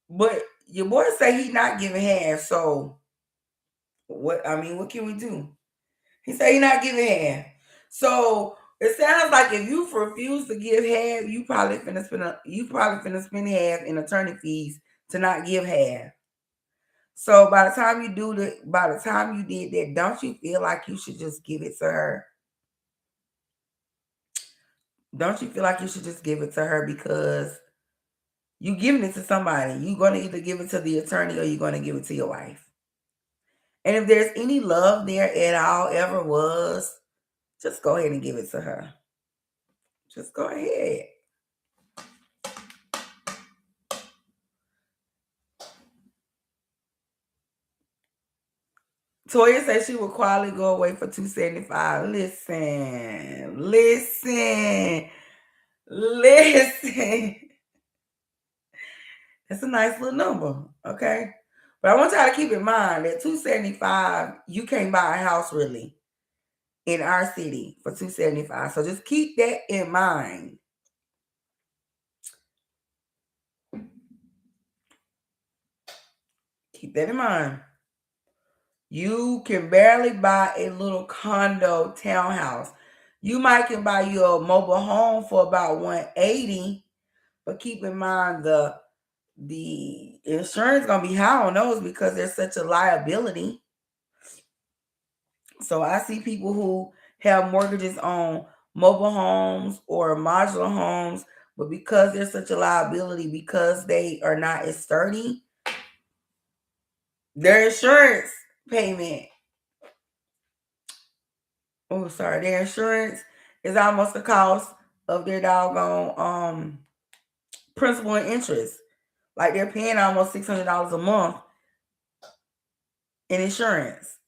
But your boy say he not giving half, so what? I mean, what can we do? He say he not giving half. So it sounds like if you refuse to give half, you probably finna spend half in attorney fees to not give half. So by the time you did that, don't you feel like you should just give it to her? Don't you feel like you should just give it to her because you giving it to somebody? You're gonna either give it to the attorney or you're gonna give it to your wife. And if there's any love there at all, ever was, just go ahead and give it to her. Just go ahead. Toya said she would quietly go away for $275. Listen. That's a nice little number, okay? But I want y'all to keep in mind that $275, you can't buy a house really in our city for $275. So just keep that in mind. Keep that in mind. You can barely buy a little condo townhouse. You might can buy you a mobile home for about $180, but keep in mind the insurance gonna be high on those because there's such a liability. So I see people who have mortgages on mobile homes or modular homes, but because there's such a liability, because they are not as sturdy, their insurance payment, their insurance is almost the cost of their doggone principal and interest. Like they're paying almost $600 a month in insurance.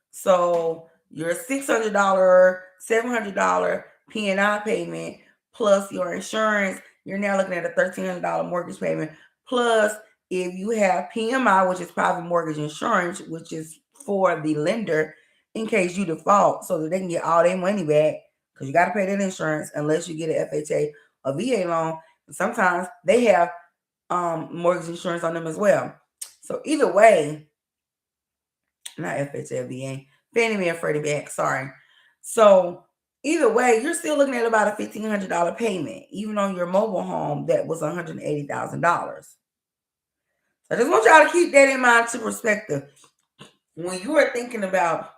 So your $600, $700 P&I payment plus your insurance, you're now looking at a $1,300 mortgage payment. Plus, if you have PMI, which is private mortgage insurance, which is for the lender in case you default, so that they can get all their money back, because you got to pay that insurance unless you get an FHA or VA loan. And sometimes they have mortgage insurance on them as well. So either way, not FHA, VA, Fannie Mae and Freddie Mac, sorry. So either way, you're still looking at about a $1,500 payment, even on your mobile home that was $180,000. I just want y'all to keep that in mind to perspective when you are thinking about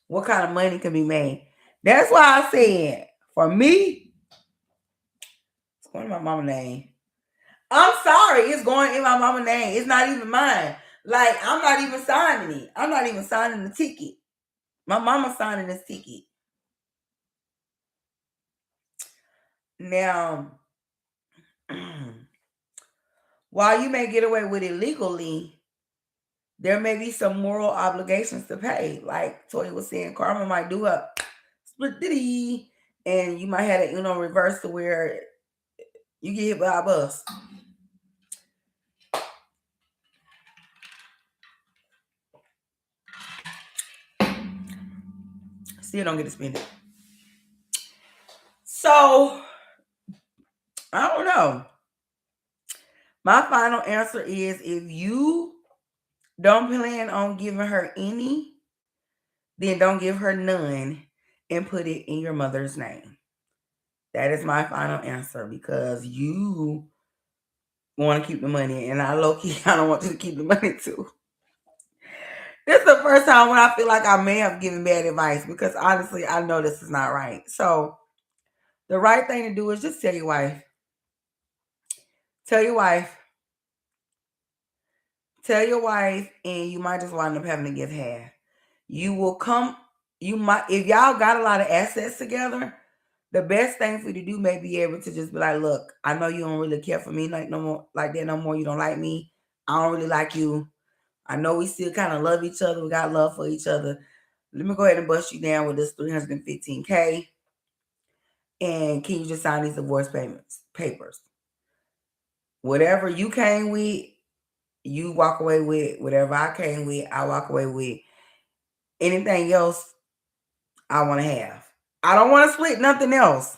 what kind of money can be made. That's why I said, for me, it's going in my mama's name. I'm sorry, it's going in my mama's name. It's not even mine. Like, I'm not even signing it. I'm not even signing the ticket. My mama's signing this ticket. Now, while you may get away with it legally, there may be some moral obligations to pay. Like Toya was saying, karma might do a split ditty, and you might have it, reverse to where you get hit by a bus. Still don't get to spend it. So, I don't know. My final answer is if you don't plan on giving her any, then don't give her none and put it in your mother's name. That is my final answer because you want to keep the money, and I low key I don't want you to keep the money too. This is the first time when I feel like I may have given bad advice because honestly, I know this is not right. So the right thing to do is just tell your wife. Tell your wife. Tell your wife, and you might just wind up having to give half. You will come. You might, if y'all got a lot of assets together, the best thing for you to do may be able to just be like, look, I know you don't really care for me like no more, like that no more. You don't like me. I don't really like you. I know we still kind of love each other. We got love for each other. Let me go ahead and bust you down with this $315K. And can you just sign these divorce papers? Whatever you came with, you walk away with. Whatever I came with, I walk away with. Anything else, I want to have. I don't want to split nothing else.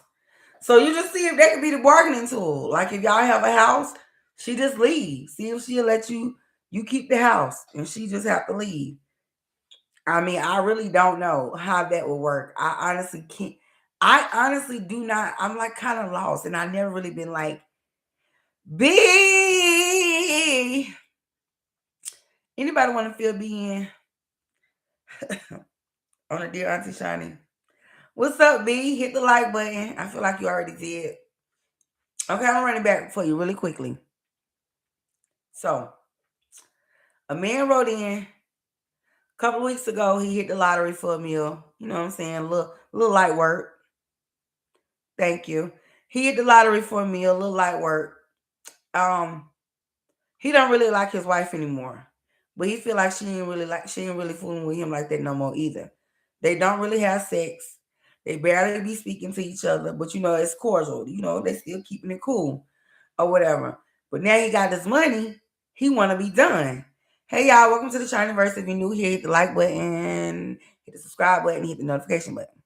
So you just see if that could be the bargaining tool. Like if y'all have a house, she just leaves. See if she'll let you keep the house and she just have to leave. I mean, I really don't know how that would work. I honestly can't. I honestly do not. I'm like kind of lost, and I've never really been like, B. Anybody want to feel being on a Dear Auntie Shani? What's up, B? Hit the like button. I feel like you already did. Okay, I'm running back for you really quickly. So, a man wrote in a couple of weeks ago. He hit the lottery for a meal. You know what I'm saying? A little light work. Thank you. He hit the lottery for a meal. A little light work. He don't really like his wife anymore, but he feel like she ain't really fooling with him like that no more either. They don't really have sex. They barely be speaking to each other, but it's cordial. They still keeping it cool or whatever. But now he got this money. He want to be done. Hey y'all, welcome to the Shiniverse. If you're new here, hit the like button, hit the subscribe button, hit the notification button.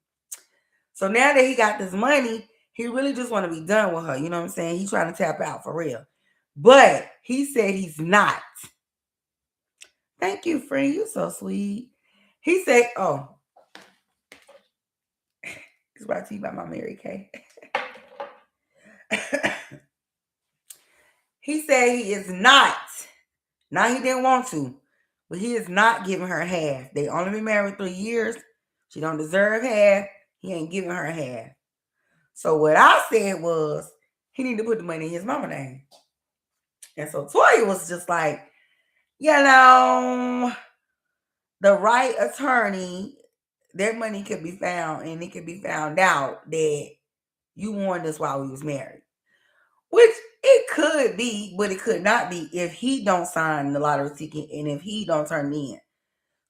So now that he got this money, he really just want to be done with her. You know what I'm saying? He's trying to tap out for real. But he said he's not. Thank you, friend. You're so sweet. He said, oh, it's brought to you by my Mary Kay. He said he is not. Now he didn't want to, but he is not giving her half. They only been married 3 years. She don't deserve half. He ain't giving her half. So what I said was he need to put the money in his mama name. And so Toya was just like, the right attorney, their money could be found, and it could be found out that you warned us while we was married. Which it could be, but it could not be if he don't sign the lottery ticket and if he don't turn it in.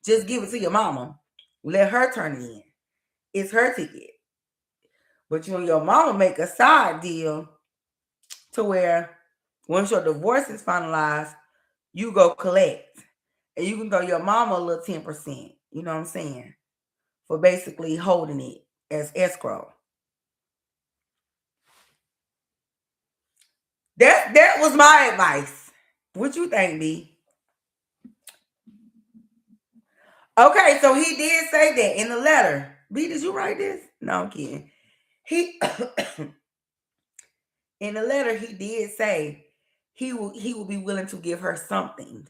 Just give it to your mama. Let her turn it in. It's her ticket. But you and your mama make a side deal to where once your divorce is finalized, you go collect. And you can throw your mama a little 10%. You know what I'm saying? For basically holding it as escrow. That was my advice. What you think, B? Okay, so he did say that in the letter. B, did you write this? No, I'm kidding. He in the letter he did say he will be willing to give her something.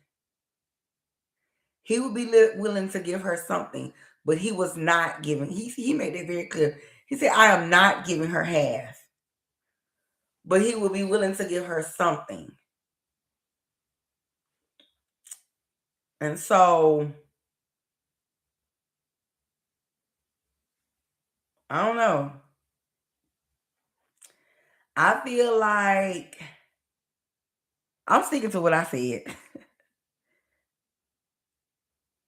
He would be willing to give her something, but he was not giving. He made it very clear. He said, "I am not giving her half, but he will be willing to give her something." And so I don't know. I feel like I'm sticking to what I said.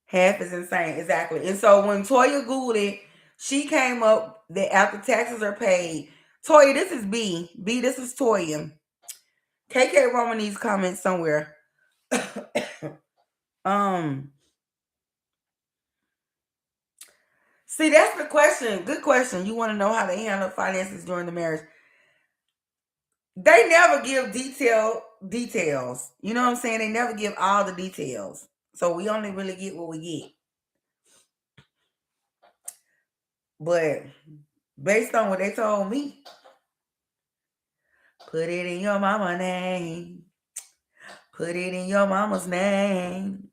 Half is insane, exactly. And so when Toya Googled it, she came up that after taxes are paid, Toya, this is B. B, this is Toya. KK Roman needs comments somewhere. um, See, that's the question. Good question. You want to know how they handle finances during the marriage? They never give details. You know what I'm saying? They never give all the details. So we only really get what we get. But based on what they told me, put it in your mama name. Put it in your mama's name.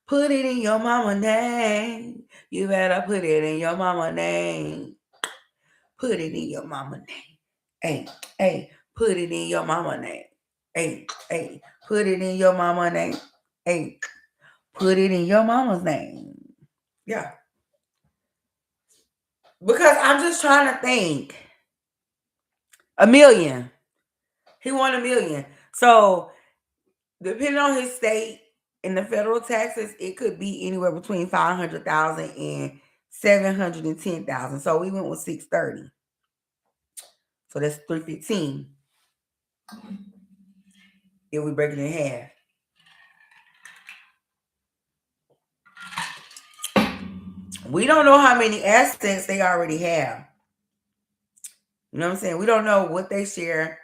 Put it in your mama name. You better put it in your mama name. Put it in your mama name. Hey, hey, put it in your mama name. Hey, hey, put it in your mama name. Hey, put it in your mama's name. Yeah. Because I'm just trying to think. $1 million. He won $1 million. So depending on his state and the federal taxes, it could be anywhere between 500,000 and 710,000. So we went with 630. So that's 315. If we break it in half. We don't know how many assets they already have. You know what I'm saying? We don't know what they share.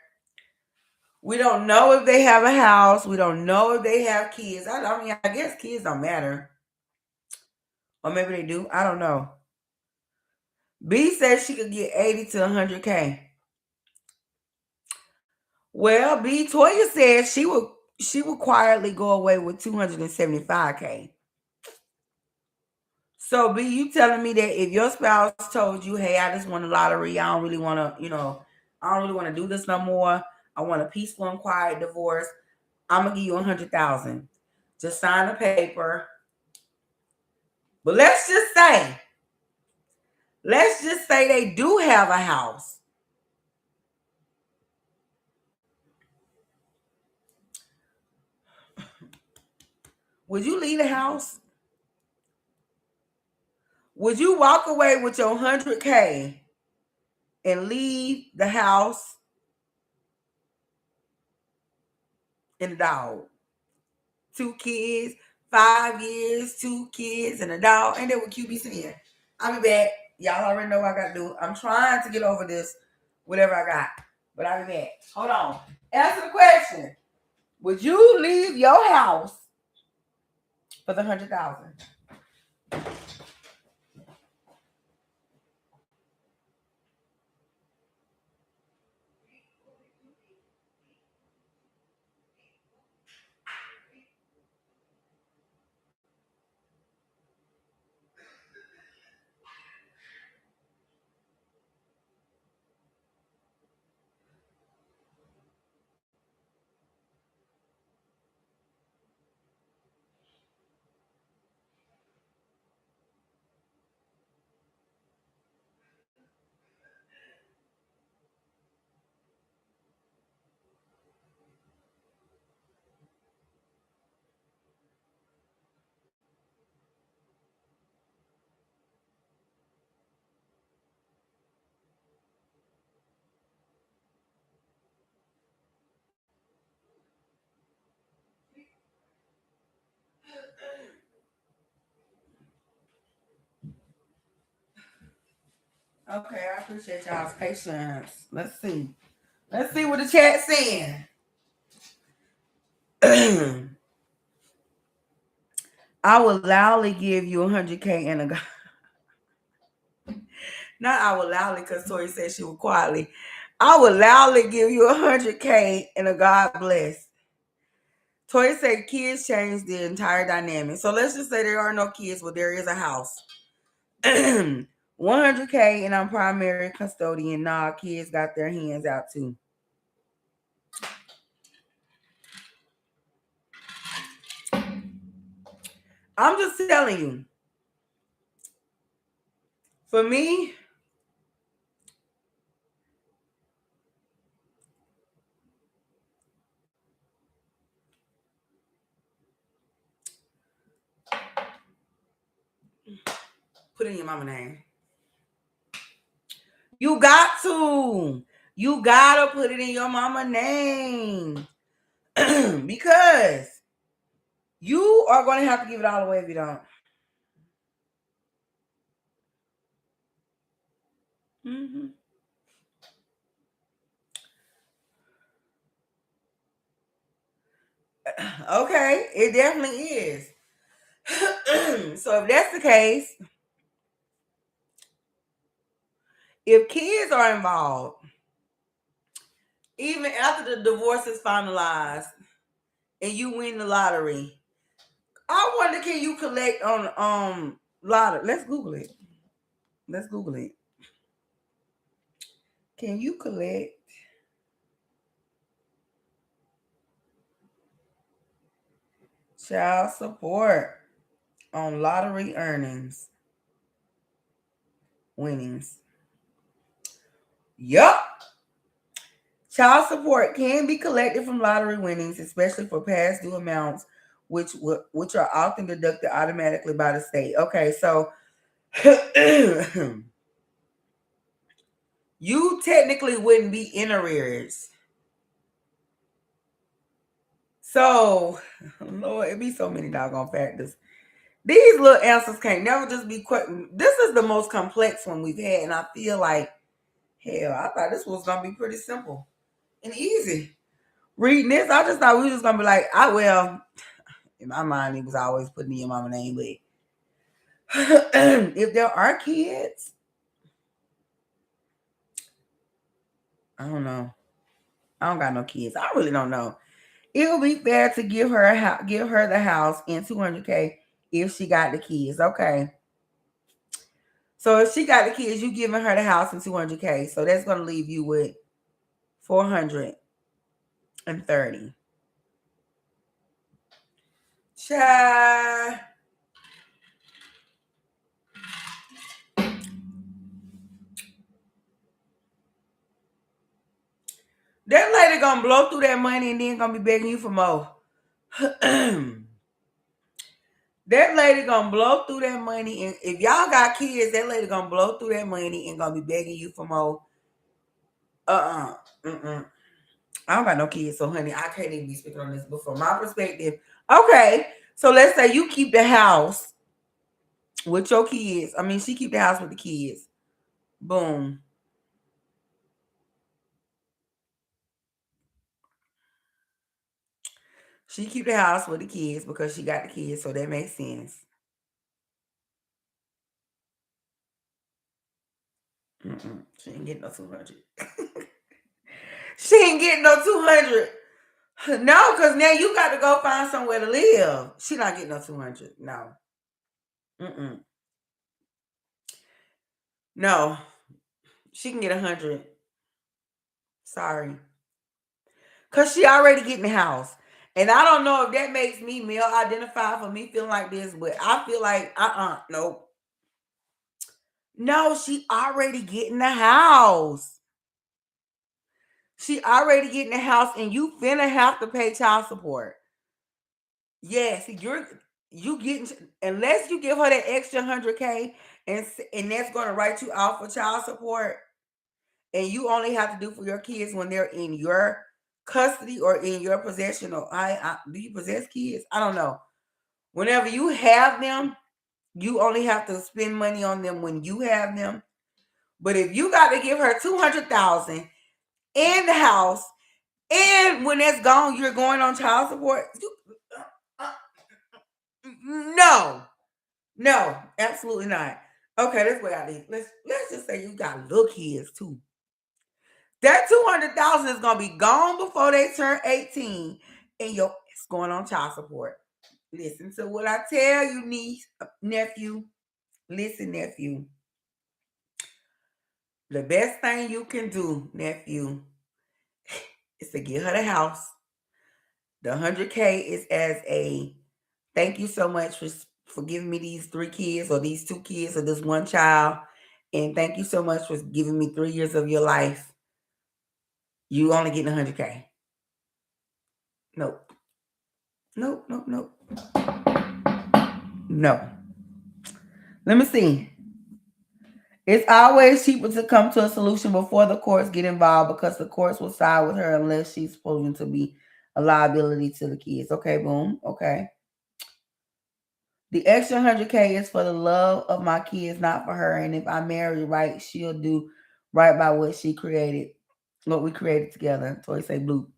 We don't know if they have a house. We don't know if they have kids. I mean, I guess kids don't matter. Or maybe they do. I don't know. B says she could get 80 to 100K. Well, B Toya said she would quietly go away with 275K. So B, you telling me that if your spouse told you, hey, I just won the lottery, I don't really want to, I don't really want to do this no more. I want a peaceful and quiet divorce. I'm gonna give you 100,000. Just sign the paper. But let's just say they do have a house. Would you leave the house? Would you walk away with your 100K and leave the house and the dog? 2 kids, 5 years, 2 kids, and a dog. Ain't that what QB saying? I'll be back. Y'all already know what I got to do. I'm trying to get over this, whatever I got. But I'll be back. Hold on. Answer the question. Would you leave your house for the 100,000? Okay, I appreciate y'all's patience. Let's see. Let's see what the chat's saying. I will loudly give you 100K and a not I will loudly because Tori said she would quietly. I will loudly give you 100K and a God bless. Tori said kids change the entire dynamic. So let's just say there are no kids, but there is a house. 100K and I'm primary custodian. Nah, kids got their hands out too. I'm just telling you. For me, put it in your mama name. You got to. You gotta put it in your mama name. Because you are going to have to give it all away if you don't. Mm-hmm. Okay, it definitely is. So if that's the case, if kids are involved, even after the divorce is finalized and you win the lottery, I wonder, can you collect on lottery? Let's Google it. Let's Google it. Can you collect child support on lottery earnings winnings? Yup. Child support can be collected from lottery winnings, especially for past due amounts, which are often deducted automatically by the state. Okay, so you technically wouldn't be in arrears. So, Lord, it be so many doggone factors. These little answers can't never just be quick. This is the most complex one we've had, and I feel like, hell, I thought this was gonna be pretty simple and easy. Reading this, I just thought we was just gonna be like, in my mind, it was always putting in your mama name, but if there are kids, I don't know. I don't got no kids. I really don't know. It would be fair to give her the house and $200K if she got the kids. Okay. So if she got the kids, you giving her the house and $200K. So that's gonna leave you with $430. Child. That lady gonna blow through that money and then gonna be begging you for more. That lady gonna blow through that money, and if y'all got kids, that lady gonna blow through that money and gonna be begging you for more. Mm-mm. I don't got no kids, so honey, I can't even be speaking on this. But from my perspective, okay. So let's say you keep the house with your kids. I mean, she keep the house with the kids. Boom. She keep the house with the kids because she got the kids, so that makes sense. She ain't getting no 200. She ain't getting no 200. No, because now you got to go find somewhere to live. She not getting no 200. No. Mm-mm. No. She can get 100. Sorry. Because she already getting the house. And I don't know if that makes me male identified for me feeling like this, but I feel like, nope. No, she already getting the house. She already getting the house, and you finna have to pay child support. Yes, you getting, unless you give her that extra 100K, and that's gonna write you off for child support, and you only have to do for your kids when they're in your custody or in your possession. Or do you possess kids? I don't know. Whenever you have them, you only have to spend money on them when you have them. But if you got to give her 200,000 in the house, and when that's gone, you're going on child support. No, no, absolutely not. Okay, that's what I need. Let's just say you got little kids too. That 200,000 is gonna be gone before they turn 18, and it's going on child support. Listen to what I tell you, niece, nephew. Listen, nephew. The best thing you can do, nephew, is to get her the house. The 100K is as a thank you so much for giving me these 3 kids or these 2 kids or this one child, and thank you so much for giving me 3 years of your life. You only getting 100K. Nope. Nope. Nope. Nope. No. Let me see. It's always cheaper to come to a solution before the courts get involved because the courts will side with her unless she's proven to be a liability to the kids. Okay, boom. Okay. The extra 100K is for the love of my kids, not for her. And if I marry right, she'll do right by what she created, what we created together. Toy say blue.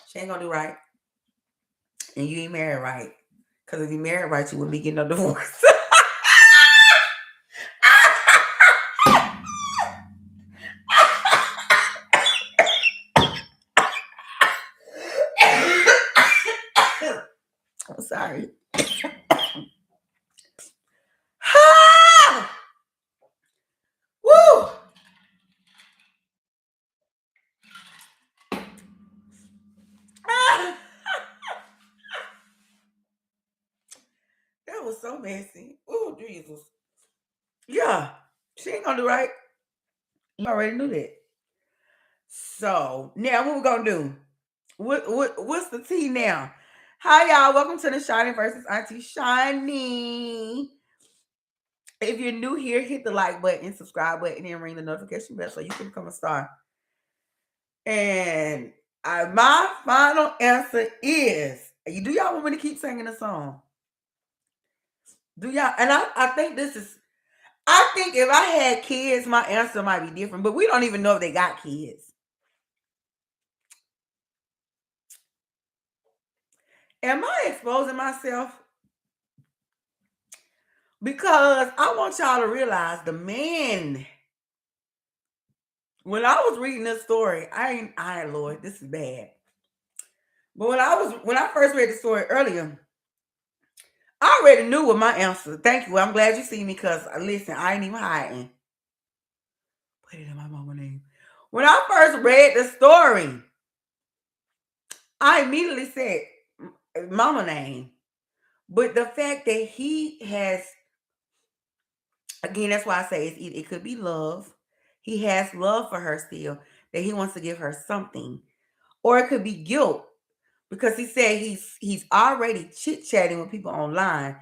She ain't gonna do right. And you ain't married right. Because if you married right, you wouldn't be getting no divorce. I'm sorry. Woo! That was so messy. Oh, Jesus. Yeah. She ain't gonna do right. You already knew that. So now what we gonna do? What's the tea now? Hi y'all, welcome to the Shani versus Auntie Shani. If you're new here, hit the like button, subscribe button, and ring the notification bell so you can become a star. And my final answer is: do y'all want me to keep singing the song? Do y'all? And I think this is. I think if I had kids, my answer might be different. But we don't even know if they got kids. Am I exposing myself? Because I want y'all to realize the man. When I was reading this story, Lord, this is bad. But when I first read the story earlier, I already knew what my answer. Thank you. I'm glad you see me because listen, I ain't even hiding. Put it in my mama name. When I first read the story, I immediately said mama name. But the fact that he has, again, that's why I say it could be love. He has love for her still, that he wants to give her something. Or it could be guilt because he said he's already chit-chatting with people online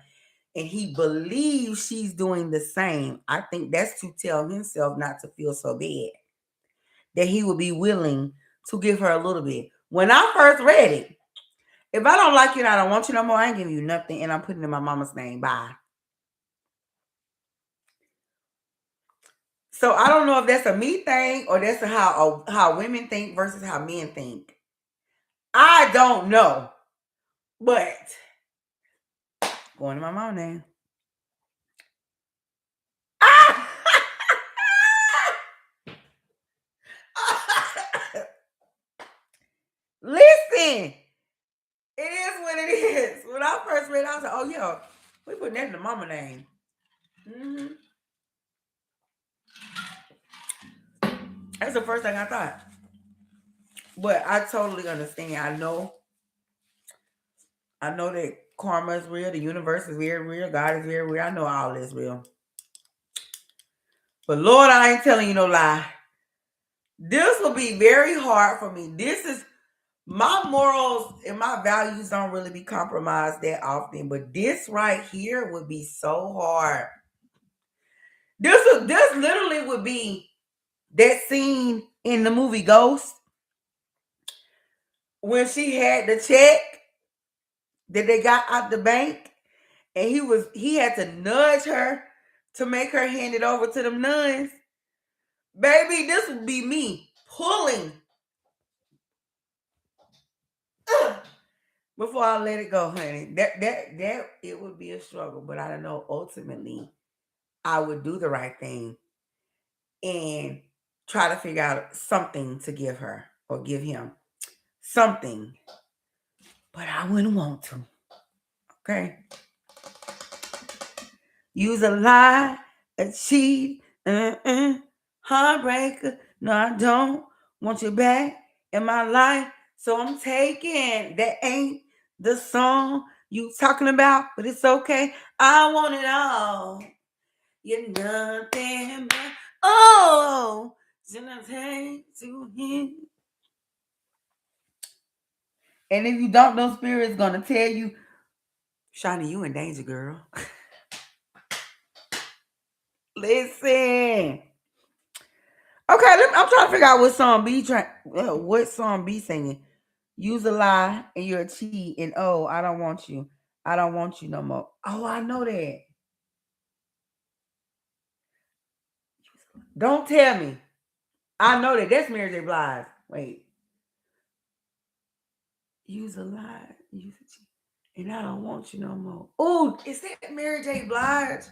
and he believes she's doing the same. I think that's to tell himself not to feel so bad, that he would be willing to give her a little bit. When I first read it, if I don't like you and I don't want you no more, I ain't giving you nothing and I'm putting in my mama's name. Bye. So I don't know if that's a me thing or that's how women think versus how men think. I don't know. But going to my mom name. Ah! Listen, it is what it is. When I first read it, I was like, oh, yeah, we put that in the mama name. Mm-hmm. That's the first thing I thought. But I totally understand. I know that karma is real. The universe is very real. God is very real. I know all this real. But Lord, I ain't telling you no lie. This will be very hard for me. This is my morals and my values don't really be compromised that often, but this right here would be so hard. This literally would be that scene in the movie Ghost when she had the check that they got out the bank and he had to nudge her to make her hand it over to them nuns. Baby, this would be me pulling before I let it go, honey. That it would be a struggle, but I don't know ultimately I would do the right thing and try to figure out something to give her or give him something. But I wouldn't want to. Okay. Use a lie, a cheat, heartbreaker. No, I don't want you back in my life. So I'm taking that ain't the song you talking about, but it's okay. I want it all. You're nothing but to him. And if you don't know, Spirit's gonna tell you, Shani, you in danger, girl. Listen. Okay, I'm trying to figure out what song B singing. Use a lie and you're a cheat and oh, I don't want you. I don't want you no more. Oh, I know that. Don't tell me. I know that. That's Mary J. Blige. Wait. Use a lie. Use a cheat. And I don't want you no more. Oh, is that Mary J. Blige?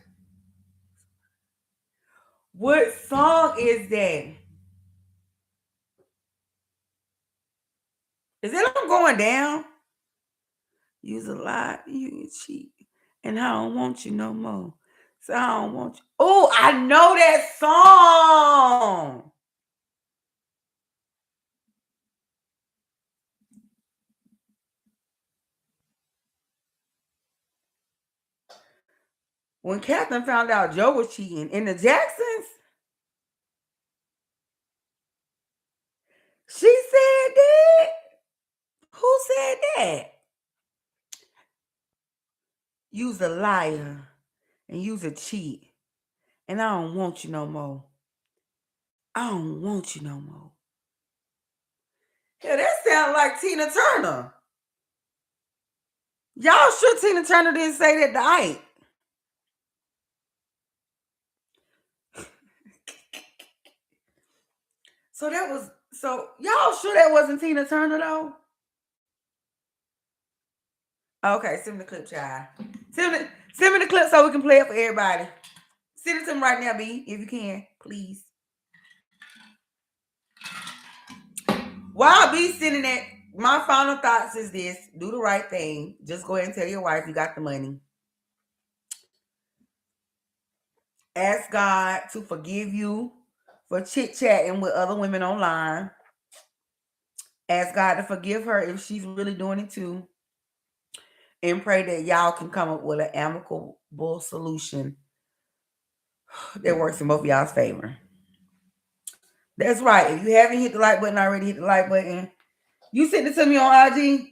What song is that? Is it I'm going down? Use a lie, you cheat. And I don't want you no more. So I don't want you. Oh, I know that song. When Catherine found out Joe was cheating in the Jacksons, she said that. Who said that? You's a liar and you's a cheat. And I don't want you no more. I don't want you no more. Yeah, that sounds like Tina Turner. Y'all sure Tina Turner didn't say that to Ike? So y'all sure that wasn't Tina Turner though? Okay, send me the clip, child. Send me the clip so we can play it for everybody. Send it to me right now, B, if you can, please. While B sending it, my final thoughts is this: do the right thing. Just go ahead and tell your wife you got the money. Ask God to forgive you for chit-chatting with other women online. Ask God to forgive her if she's really doing it too. And pray that y'all can come up with an amicable solution that works in both of y'all's favor. That's right. If you haven't hit the like button already, hit the like button. You sent it to me on IG.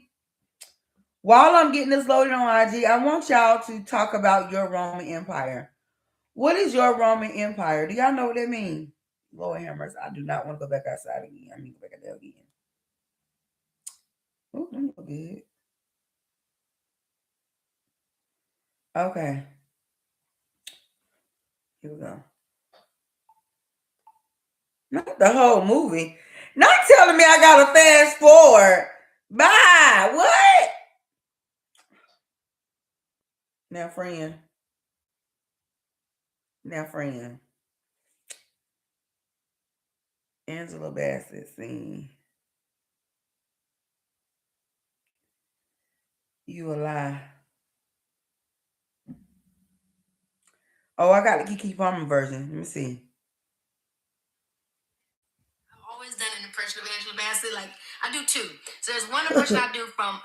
While I'm getting this loaded on IG, I want y'all to talk about your Roman Empire. What is your Roman Empire? Do y'all know what that means? Lord have mercy. I do not want to go back outside again. I need to go back out there again. Oh, that look good. Okay. Here we go. Not the whole movie. Not telling me I gotta fast forward. Bye. What? Now, friend. Angela Bassett scene. You a lie. Oh, I got the Keke Palmer version. Let me see. I've always done an impression of Angela Bassett. Like, I do too. So there's one impression I do from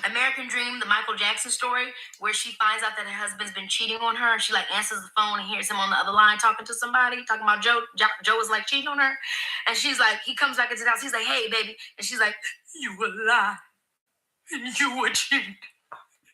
American Dream, the Michael Jackson story, where she finds out that her husband's been cheating on her. She like answers the phone and hears him on the other line talking to somebody, talking about Joe. Joe is like cheating on her. And she's like, he comes back into the house. He's like, hey, baby. And she's like, you will lie. And you would cheat.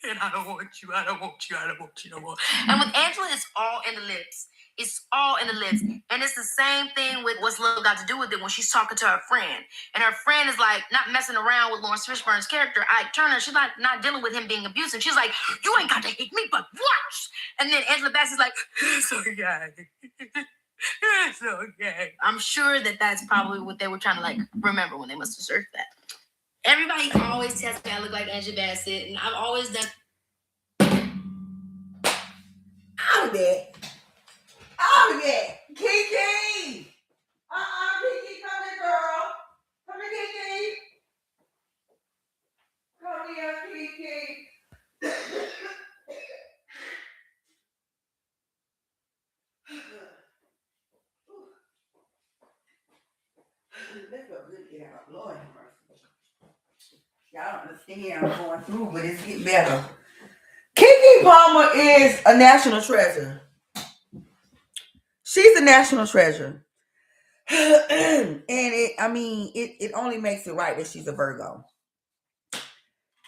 And I don't want you. I don't want you. I don't want you no more. And with Angela, it's all in the lips. It's all in the lips. And it's the same thing with what's love got to do with it when she's talking to her friend. And her friend is like not messing around with Lawrence Fishburne's character, Ike Turner. She's not dealing with him being abusive. She's like, you ain't got to hate me, but watch. And then Angela Bassett's like, it's okay. It's okay. I'm sure that that's probably what they were trying to like remember when they must have searched that. Everybody always tells me I look like Angela Bassett, and I've always done. Out of that. Keke! Keke, come here, girl. Come here, Keke. Come here, Keke. That felt good to get out. Lord have mercy. Y'all don't understand I'm going through, but it's getting better. Keke Palmer is a national treasure. She's a national treasure. And it only makes it right that she's a Virgo.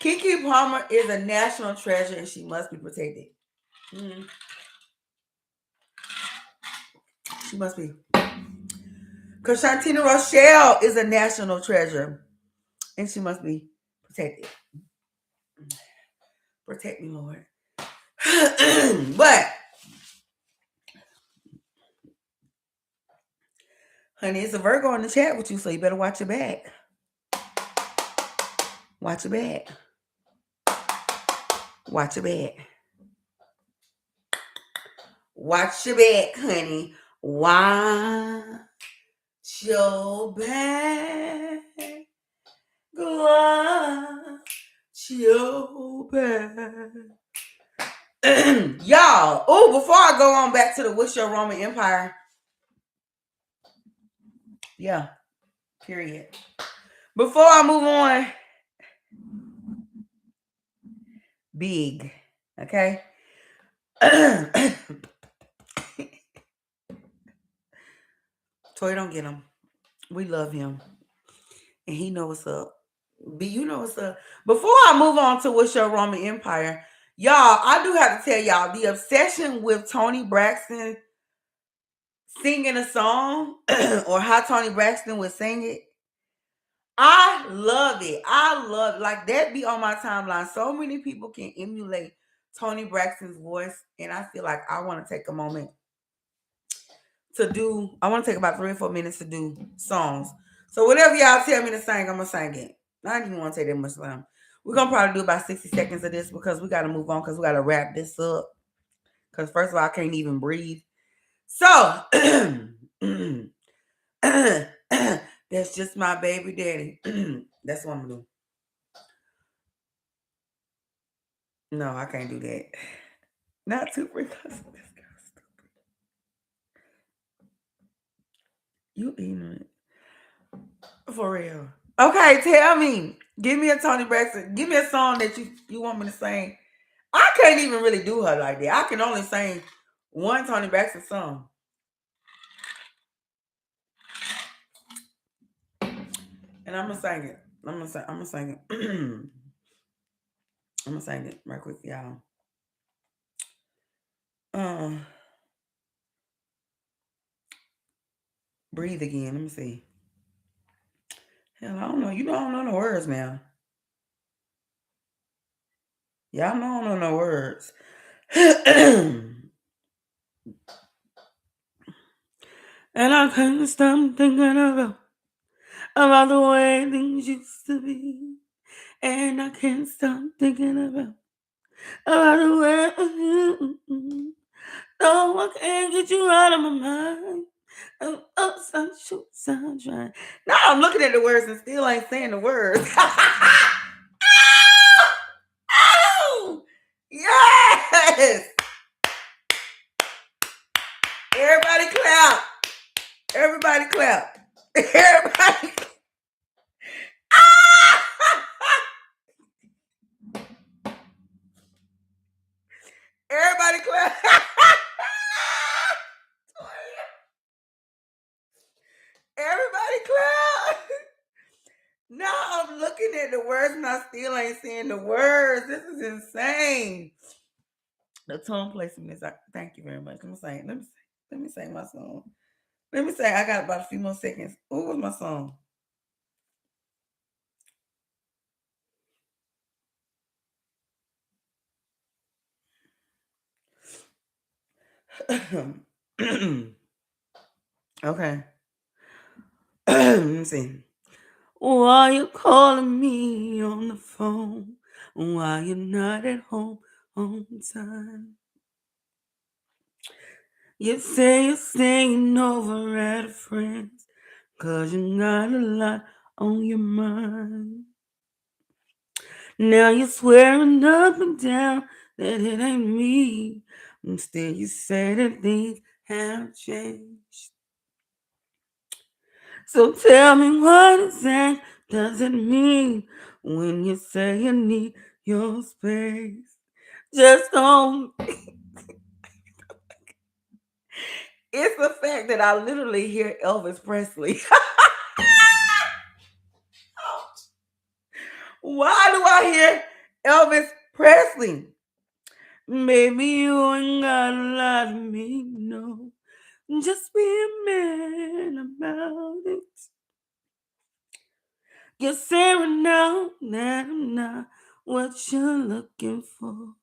Keke Palmer is a national treasure and she must be protected. She must be. Because Shantina Rochelle is a national treasure. And she must be protected. Protect me, Lord. But, honey, it's a Virgo in the chat with you, so you better watch your back. Watch your back. Watch your back. Watch your back, honey. Watch your back. Watch your back. Y'all, before I go on back to the What's Your Roman Empire. Yeah, period. Before I move on, big, okay? Toy, don't get him. We love him. And he know what's up. B, you know what's up. Before I move on to What's Your Roman Empire, y'all, I do have to tell y'all, the obsession with Toni Braxton singing a song or how Toni Braxton would sing it, I love it. I love like that be on my timeline. So many people can emulate Toni Braxton's voice, and I feel like I want to take a moment to do. I want to take about 3 or 4 minutes to do songs. So whatever y'all tell me to sing, I'm gonna sing it. I don't even want to take that much time. We're gonna probably do about 60 seconds of this because we gotta move on because we gotta wrap this up. Because first of all, I can't even breathe. So that's just my baby daddy. That's what I'm gonna do. No, I can't do that. Not too because this girl's stupid. You ignorant. For real. Okay, tell me. Give me a Toni Braxton. Give me a song that you want me to sing. I can't even really do her like that. I can only sing one Toni Braxton song. And I'm gonna sing it. I'm gonna sing it. I'm gonna sing it right quick, y'all. Um, breathe again. Let me see. Hell, I don't know. You know I don't know no words now. Y'all know I don't know no words. And I can't stop thinking about the way things used to be. And I can't stop thinking about the way. No, I can't get you out of my mind. Sunshine. Now I'm looking at the words and still ain't saying the words. Oh, yes. Everybody clap. Everybody clap. Everybody. Everybody clap. Everybody clap. Now I'm looking at the words and I still ain't seeing the words. This is insane. The tone placement is. Thank you very much. Let me sing. Let me sing my song. Let me say. I got about a few more seconds. What was my song? Okay. Let me see. Why you calling me on the phone? Why you not at home on time? You say you're staying over at a friend's 'cause you got a lot on your mind. Now you're swearing up and down that it ain't me. And still you say that things have changed. So tell me what exactly does it mean when you say you need your space? Just don't. It's the fact that I literally hear Elvis Presley. Why do I hear Elvis Presley? Maybe you ain't got a lot of me, no. Just be a man about it. You're saying now that I'm not what you're looking for.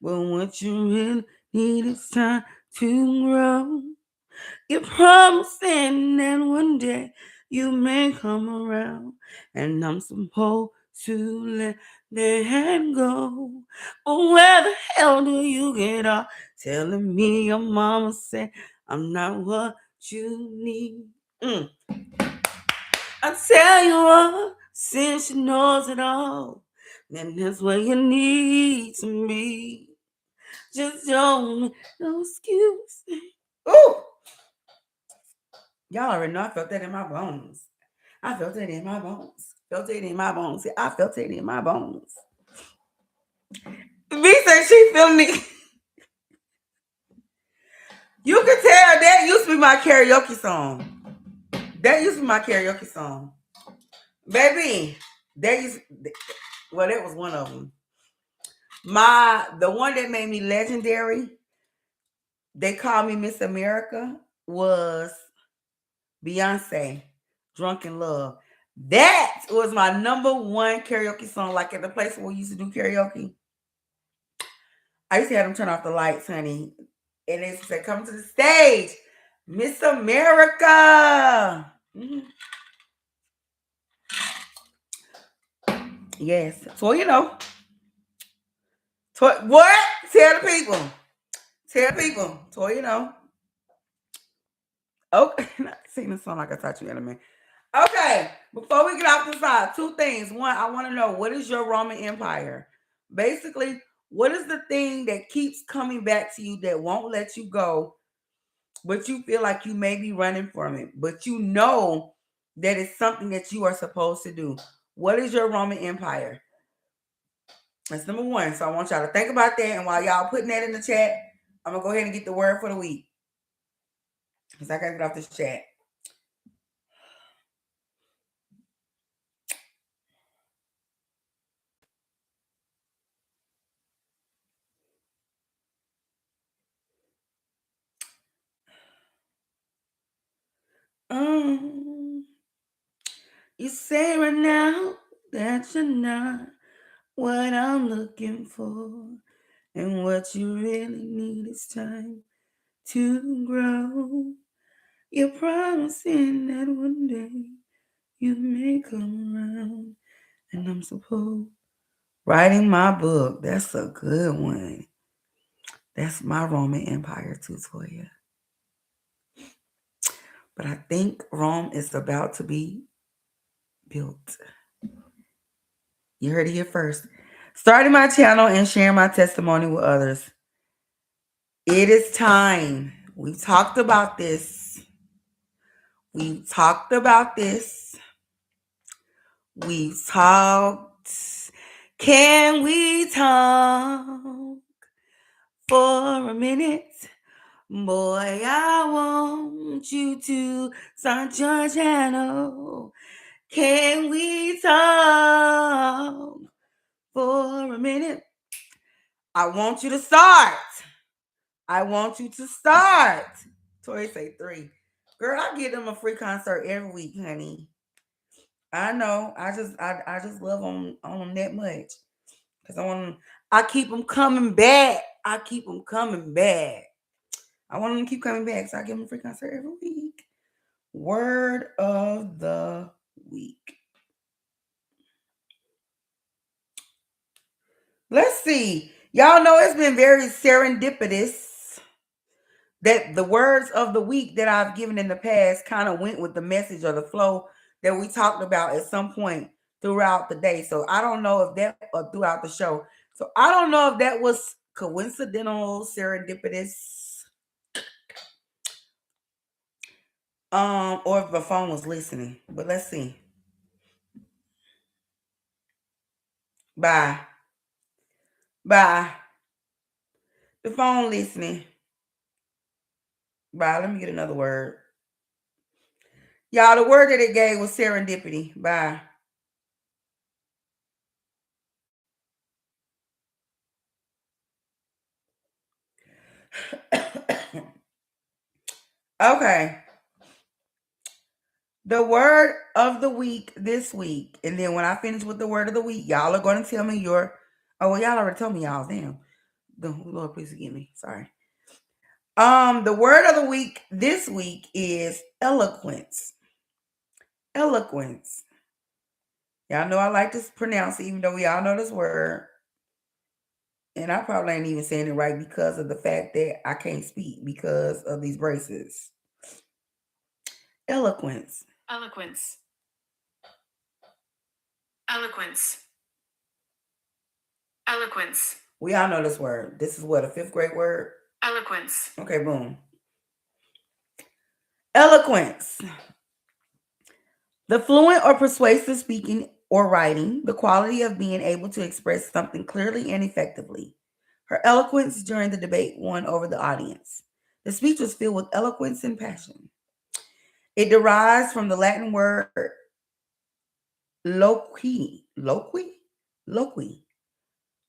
But what you really need is time to grow. You're promising that one day you may come around, and I'm supposed to let that go. But where the hell do you get off telling me your mama said I'm not what you need? Mm. I tell you what, since she knows it all, then that's where you need to be. Just don't no excuse. Ooh, y'all already know I felt that in my bones. I felt it in my bones. Felt it in my bones. I felt it in my bones. V said she feel me. You can tell that used to be my karaoke song. That used to be my karaoke song. Baby, that used well, that was one of them. The one that made me legendary, they called me Miss America, was Beyonce, Drunk in Love. That was my number one karaoke song. Like at the place where we used to do karaoke, I used to have them turn off the lights, honey. And they used to say, come to the stage, Miss America. Mhm. Yes. So, what? Tell the people. Tell the people. So. Okay. Not sing the song like I taught you in a minute. Okay. Before we get off the side, two things. One, I want to know, what is your Roman Empire? Basically, what is the thing that keeps coming back to you that won't let you go, but you feel like you may be running from it, but you know that it's something that you are supposed to do? What is your Roman Empire? That's number one. So I want y'all to think about that. And while y'all putting that in the chat, I'm going to go ahead and get the word for the week, because I got to get off this chat. Um, you say right now that you're not what I'm looking for, and what you really need is time to grow. You're promising that one day you may come around, and I'm supposed writing my book. That's a good one. That's my Roman Empire too, Toya. But I think Rome is about to be built. You heard it here first. Starting my channel and sharing my testimony with others. It is time. We've talked about this. We've talked about this. We've talked. Can we talk for a minute? Boy, I want you to start your channel. Can we talk for a minute? I want you to start. I want you to start. Tori say 3. Girl, I give them a free concert every week, honey. I know. I just love on them that much. Cause I keep them coming back. I keep them coming back. I want them to keep coming back, so I give them a free concert every week. Word of the week. Let's see. Y'all know it's been very serendipitous that the words of the week that I've given in the past kind of went with the message or the flow that we talked about at some point throughout the day. So I don't know if that, or throughout the show. So I don't know if that was coincidental, serendipitous, or if the phone was listening. But let's see. Bye. Bye. The phone listening. Bye. Let me get another word. Y'all, the word that it gave was serendipity. Bye. Okay. The word of the week this week. And then when I finish with the word of the week, y'all are going to tell me your. Oh, well, y'all already told me y'all. Damn. Lord, please forgive me. Sorry. The word of the week this week is eloquence. Eloquence. Y'all know I like to pronounce it, even though we all know this word. And I probably ain't even saying it right because of the fact that I can't speak because of these braces. Eloquence. Eloquence. Eloquence. Eloquence. We all know this word. This is what, a fifth grade word? Eloquence. Okay, boom. Eloquence. The fluent or persuasive speaking or writing, the quality of being able to express something clearly and effectively. Her eloquence during the debate won over the audience. The speech was filled with eloquence and passion. It derives from the Latin word loqui,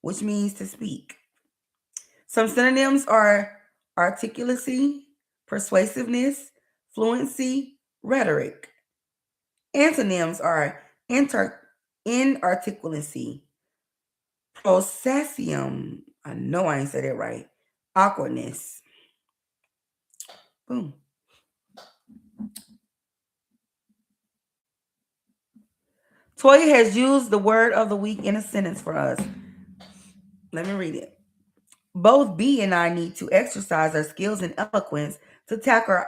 which means to speak. Some synonyms are articulacy, persuasiveness, fluency, rhetoric. Antonyms are inarticulacy, processium. I know I ain't said that right. Awkwardness. Boom. Toya has used the word of the week in a sentence for us. Let me read it. Both B and I need to exercise our skills and eloquence to tackle.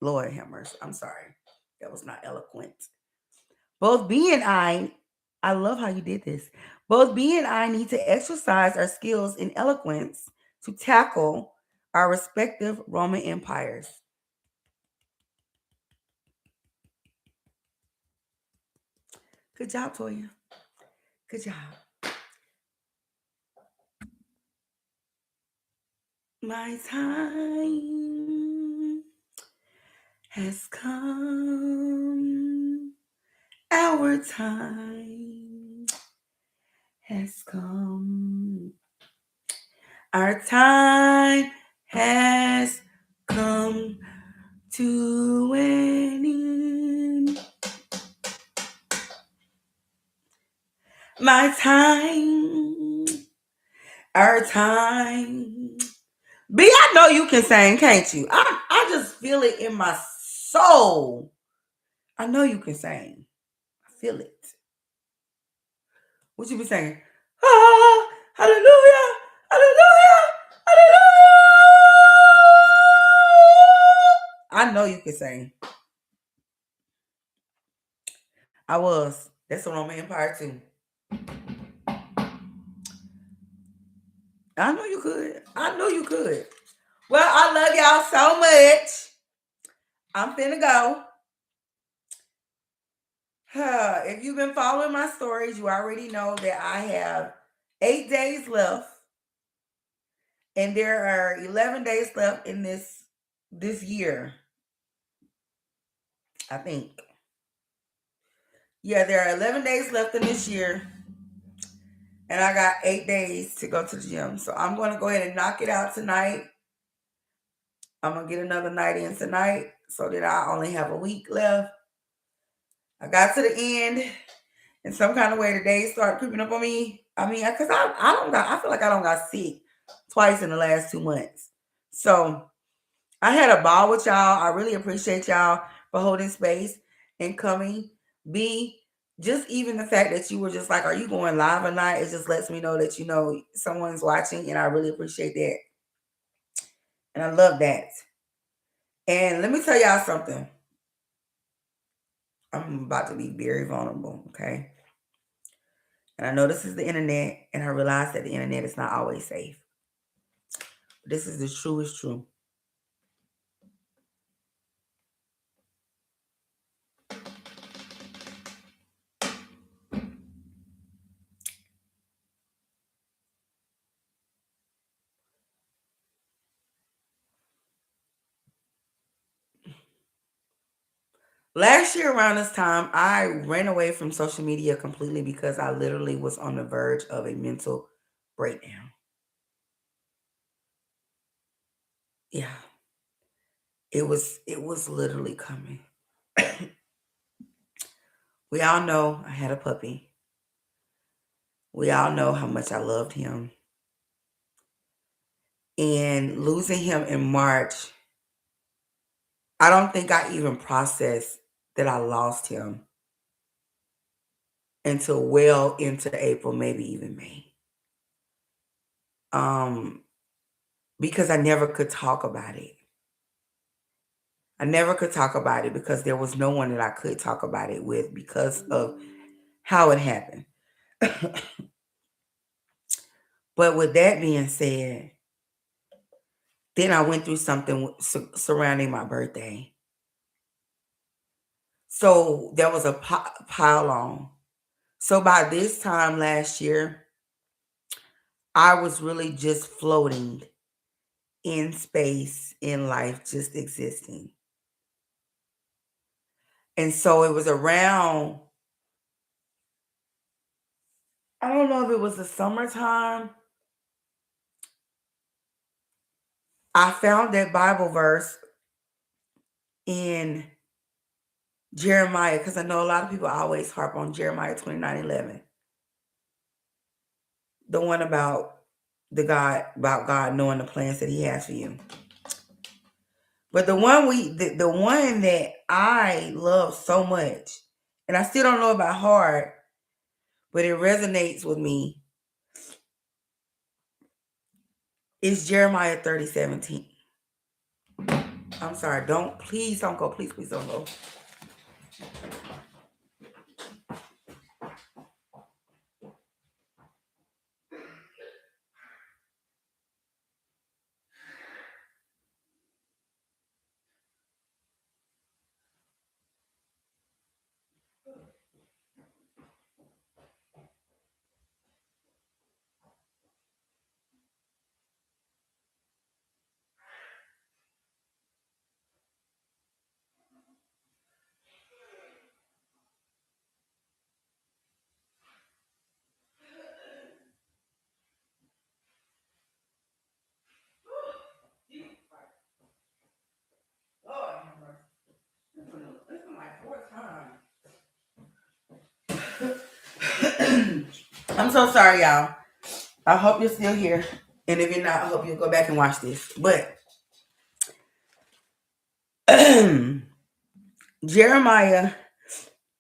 Lord have mercy. I'm sorry. That was not eloquent. Both B and I love how you did this. Both B and I need to exercise our skills in eloquence to tackle our respective Roman empires. Good job, Toya. Good job. My time has come. Our time has come. Our time has come to an end. My time, our time. B, I know you can sing, can't you? I just feel it in my soul. I know you can sing. I feel it. What you be saying? Ah, hallelujah, hallelujah, hallelujah. I know you can sing. I was. That's a Roman Empire too. I know you could. I know you could. Well, I love y'all so much. I'm finna go. If you've been following my stories, you already know that I have 8 days left, and there are 11 days left in this year. I think. Yeah, there are 11 days left in this year, and I got 8 days to go to the gym. So I'm going to go ahead and knock it out tonight. I'm going to get another night in tonight so that I only have a week left. I got to the end. In some kind of way, the days start creeping up on me. I mean, because I feel like I don't got sick twice in the last 2 months. So I had a ball with y'all. I really appreciate y'all for holding space and coming. B, just even the fact that you were just like, are you going live or not? It just lets me know that you know someone's watching, and I really appreciate that. And I love that. And let me tell y'all something. I'm about to be very vulnerable, okay? And I know this is the internet, and I realize that the internet is not always safe. But this is the truest truth. Last year around this time, I ran away from social media completely because I literally was on the verge of a mental breakdown. Yeah. It was literally coming. We all know I had a puppy. We all know how much I loved him. And losing him in March, I don't think I even processed that I lost him until well into April, maybe even May. Um, because I never could talk about it. I never could talk about it because there was no one that I could talk about it with because of how it happened. But with that being said, then I went through something surrounding my birthday. So there was a pile on. So by this time last year, I was really just floating in space, in life, just existing. And so it was around, I don't know if it was the summertime. I found that Bible verse in Jeremiah, because I know a lot of people always harp on Jeremiah 29:11, the one about God knowing the plans that He has for you. But the one that I love so much, and I still don't know about heart, but it resonates with me, is Jeremiah 30:17. I'm sorry, please don't go, please don't go. Lord have mercy. This is my fourth time. I'm so sorry, y'all. I hope you're still here. And if you're not, I hope you'll go back and watch this. But Jeremiah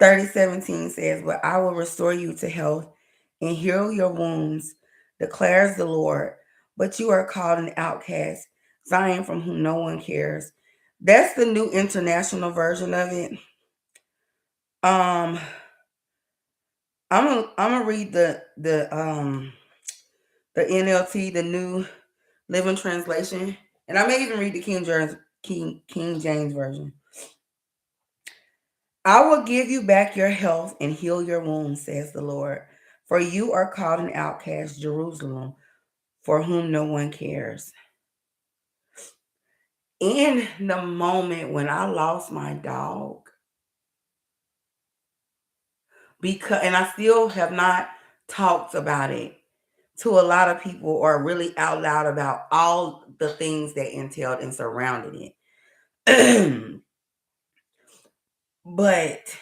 30:17 says, "But I will restore you to health and heal your wounds, declares the Lord. But you are called an outcast, Zion from whom no one cares." That's the new international version of it. Um, I'm gonna read the NLT, the New Living Translation, and I may even read the King James version. "I will give you back your health and heal your wounds, says the Lord. For you are called an outcast, Jerusalem, for whom no one cares." In the moment when I lost my dog, and I still have not talked about it to a lot of people or really out loud about all the things that entailed and surrounded it. But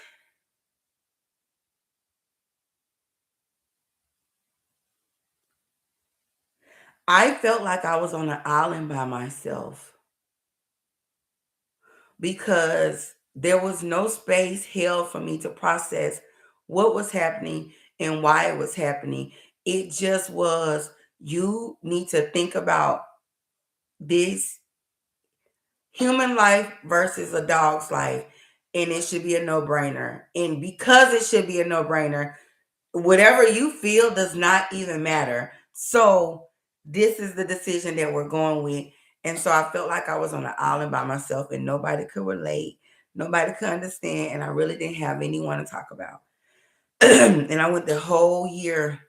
I felt like I was on an island by myself because there was no space held for me to process what was happening and why it was happening. It just was, you need to think about this human life versus a dog's life, and it should be a no-brainer. And because it should be a no-brainer, whatever you feel does not even matter. So this is the decision that we're going with. And so I felt like I was on an island by myself and nobody could relate. Nobody could understand. And I really didn't have anyone to talk about. And I went the whole year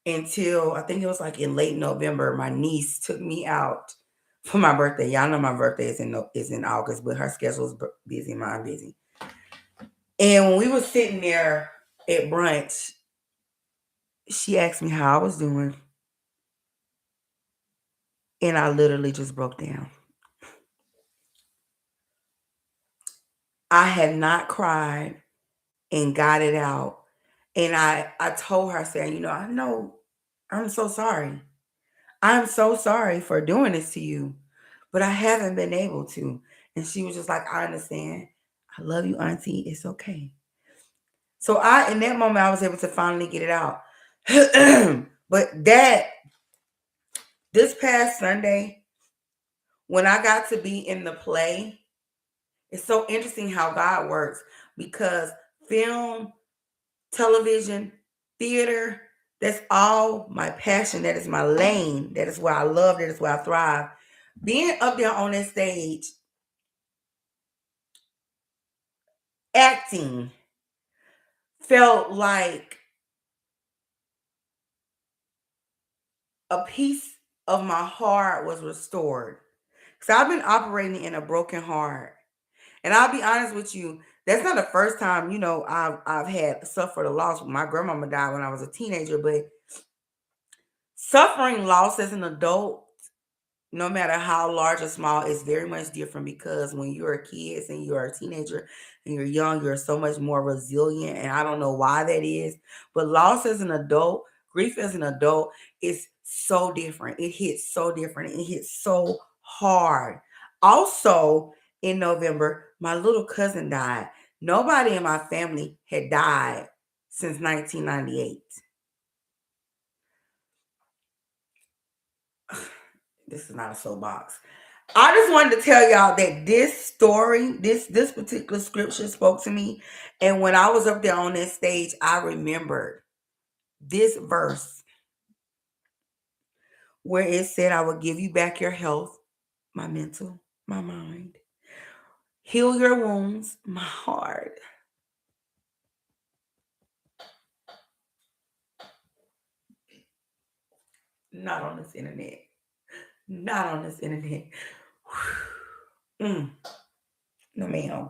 until I think it was like in late November. My niece took me out for my birthday. Y'all know my birthday is in August, but her schedule is busy, mine busy. And when we were sitting there at brunch, she asked me how I was doing. And I literally just broke down. I had not cried and got it out. And I told her, saying, I know I'm so sorry. I'm so sorry for doing this to you, but I haven't been able to. And she was just like, I understand. I love you, Auntie. It's okay. So in that moment, I was able to finally get it out. But this past Sunday, when I got to be in the play, it's so interesting how God works, because film, television, theater, that's all my passion. That is my lane. That is where I love. That is where I thrive. Being up there on that stage, acting, felt like a piece of my heart was restored. Because I've been operating in a broken heart. And I'll be honest with you, that's not the first time, I've had suffered a loss. My grandmama died when I was a teenager, but suffering loss as an adult, no matter how large or small, is very much different, because when you're a kid and you're a teenager and you're young, you're so much more resilient. And I don't know why that is, but loss as an adult, grief as an adult, is so different. It hits so different. It hits so hard. Also, in November, my little cousin died. Nobody in my family had died since 1998. This is not a soapbox. I just wanted to tell y'all that this story, this particular scripture spoke to me. And when I was up there on that stage, I remembered this verse where it said, I will give you back your health, my mental, my mind, heal your wounds, my heart. Not on this internet. Not on this internet. No, ma'am.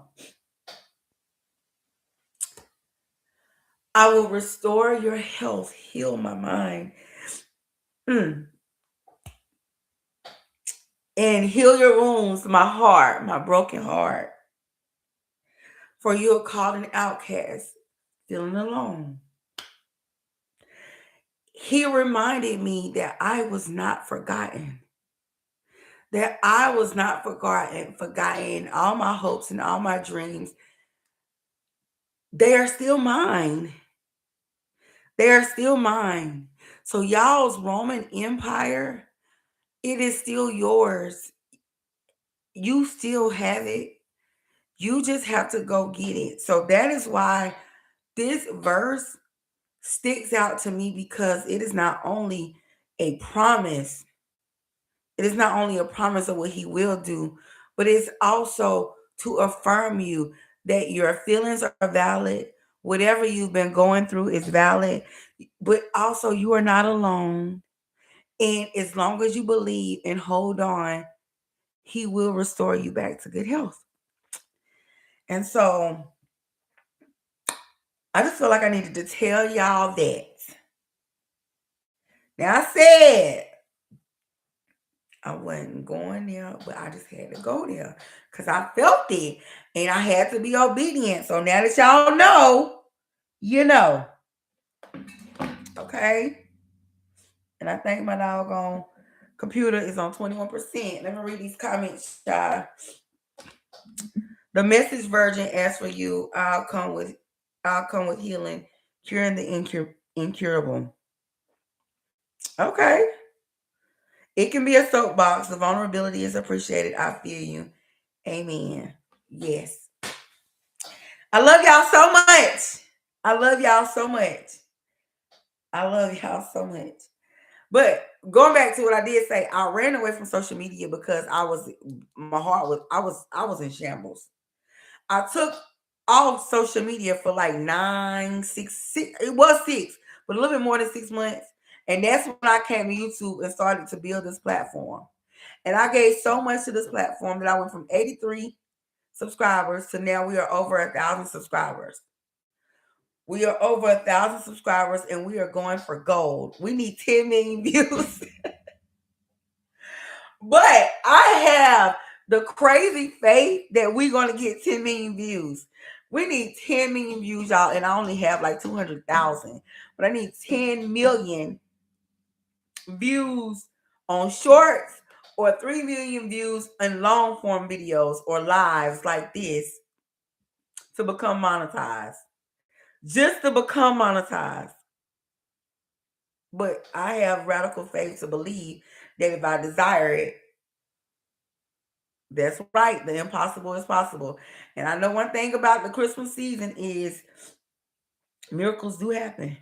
I will restore your health, heal my mind, and heal your wounds, my heart, my broken heart. For you are called an outcast, feeling alone. He reminded me that I was not forgotten. That I was not forgotten. All my hopes and all my dreams, they are still mine. They are still mine. So y'all's Roman Empire, it is still yours. You still have it. You just have to go get it. So that is why this verse sticks out to me, because it is not only a promise, it is not only a promise of what he will do, but it's also to affirm you that your feelings are valid. Whatever you've been going through is valid, but also you are not alone. And as long as you believe and hold on, he will restore you back to good health. And so I just feel like I needed to tell y'all that. Now, I said I wasn't going there, but I just had to go there because I felt it and I had to be obedient. So now that y'all know, you know. Okay. And I think my doggone computer is on 21%. Let me read these comments, y'all. The Message version asks for you, I'll come with healing, curing the incurable. Okay. It can be a soapbox. The vulnerability is appreciated. I feel you. Amen. Yes. I love y'all so much. I love y'all so much. I love y'all so much. But going back to what I did say, I ran away from social media because my heart was, I was in shambles. I took off social media for like 6, it was 6, but a little bit more than 6 months. And that's when I came to YouTube and started to build this platform. And I gave so much to this platform that I went from 83 subscribers to now we are over 1,000 subscribers. We are over 1,000 subscribers and we are going for gold. We need 10 million views. But I have the crazy faith that we're going to get 10 million views. We need 10 million views, y'all, and I only have like 200,000. But I need 10 million views on shorts or 3 million views in long form videos or lives like this to become monetized. Just to become monetized. But I have radical faith to believe that if I desire it, that's right. The impossible is possible. And I know one thing about the Christmas season is miracles do happen.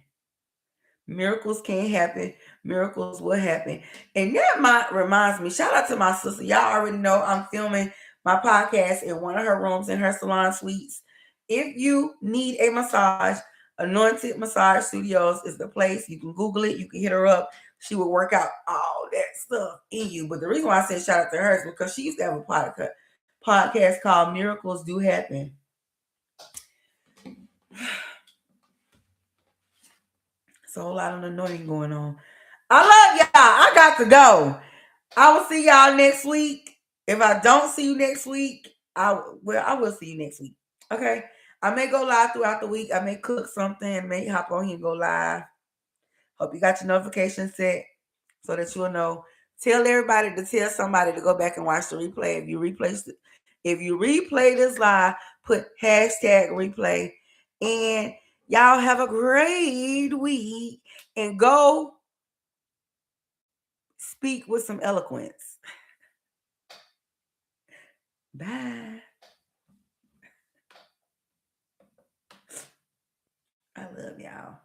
Miracles can happen. Miracles will happen. And that reminds me, shout out to my sister. Y'all already know I'm filming my podcast in one of her rooms in her salon suites. If you need a massage, Anointed Massage Studios is the place. You can Google it. You can hit her up. She will work out all that stuff in you. But the reason why I said shout out to her is because she used to have a podcast called Miracles Do Happen. It's a whole lot of anointing going on. I love y'all. I got to go. I will see y'all next week. If I don't see you next week, I will see you next week. Okay. I may go live throughout the week. I may cook something, may hop on here and go live. Hope you got your notifications set so that you'll know. Tell everybody to tell somebody to go back and watch the replay. If you replay this live, put hashtag replay. And y'all have a great week and go speak with some eloquence. Bye. I love y'all.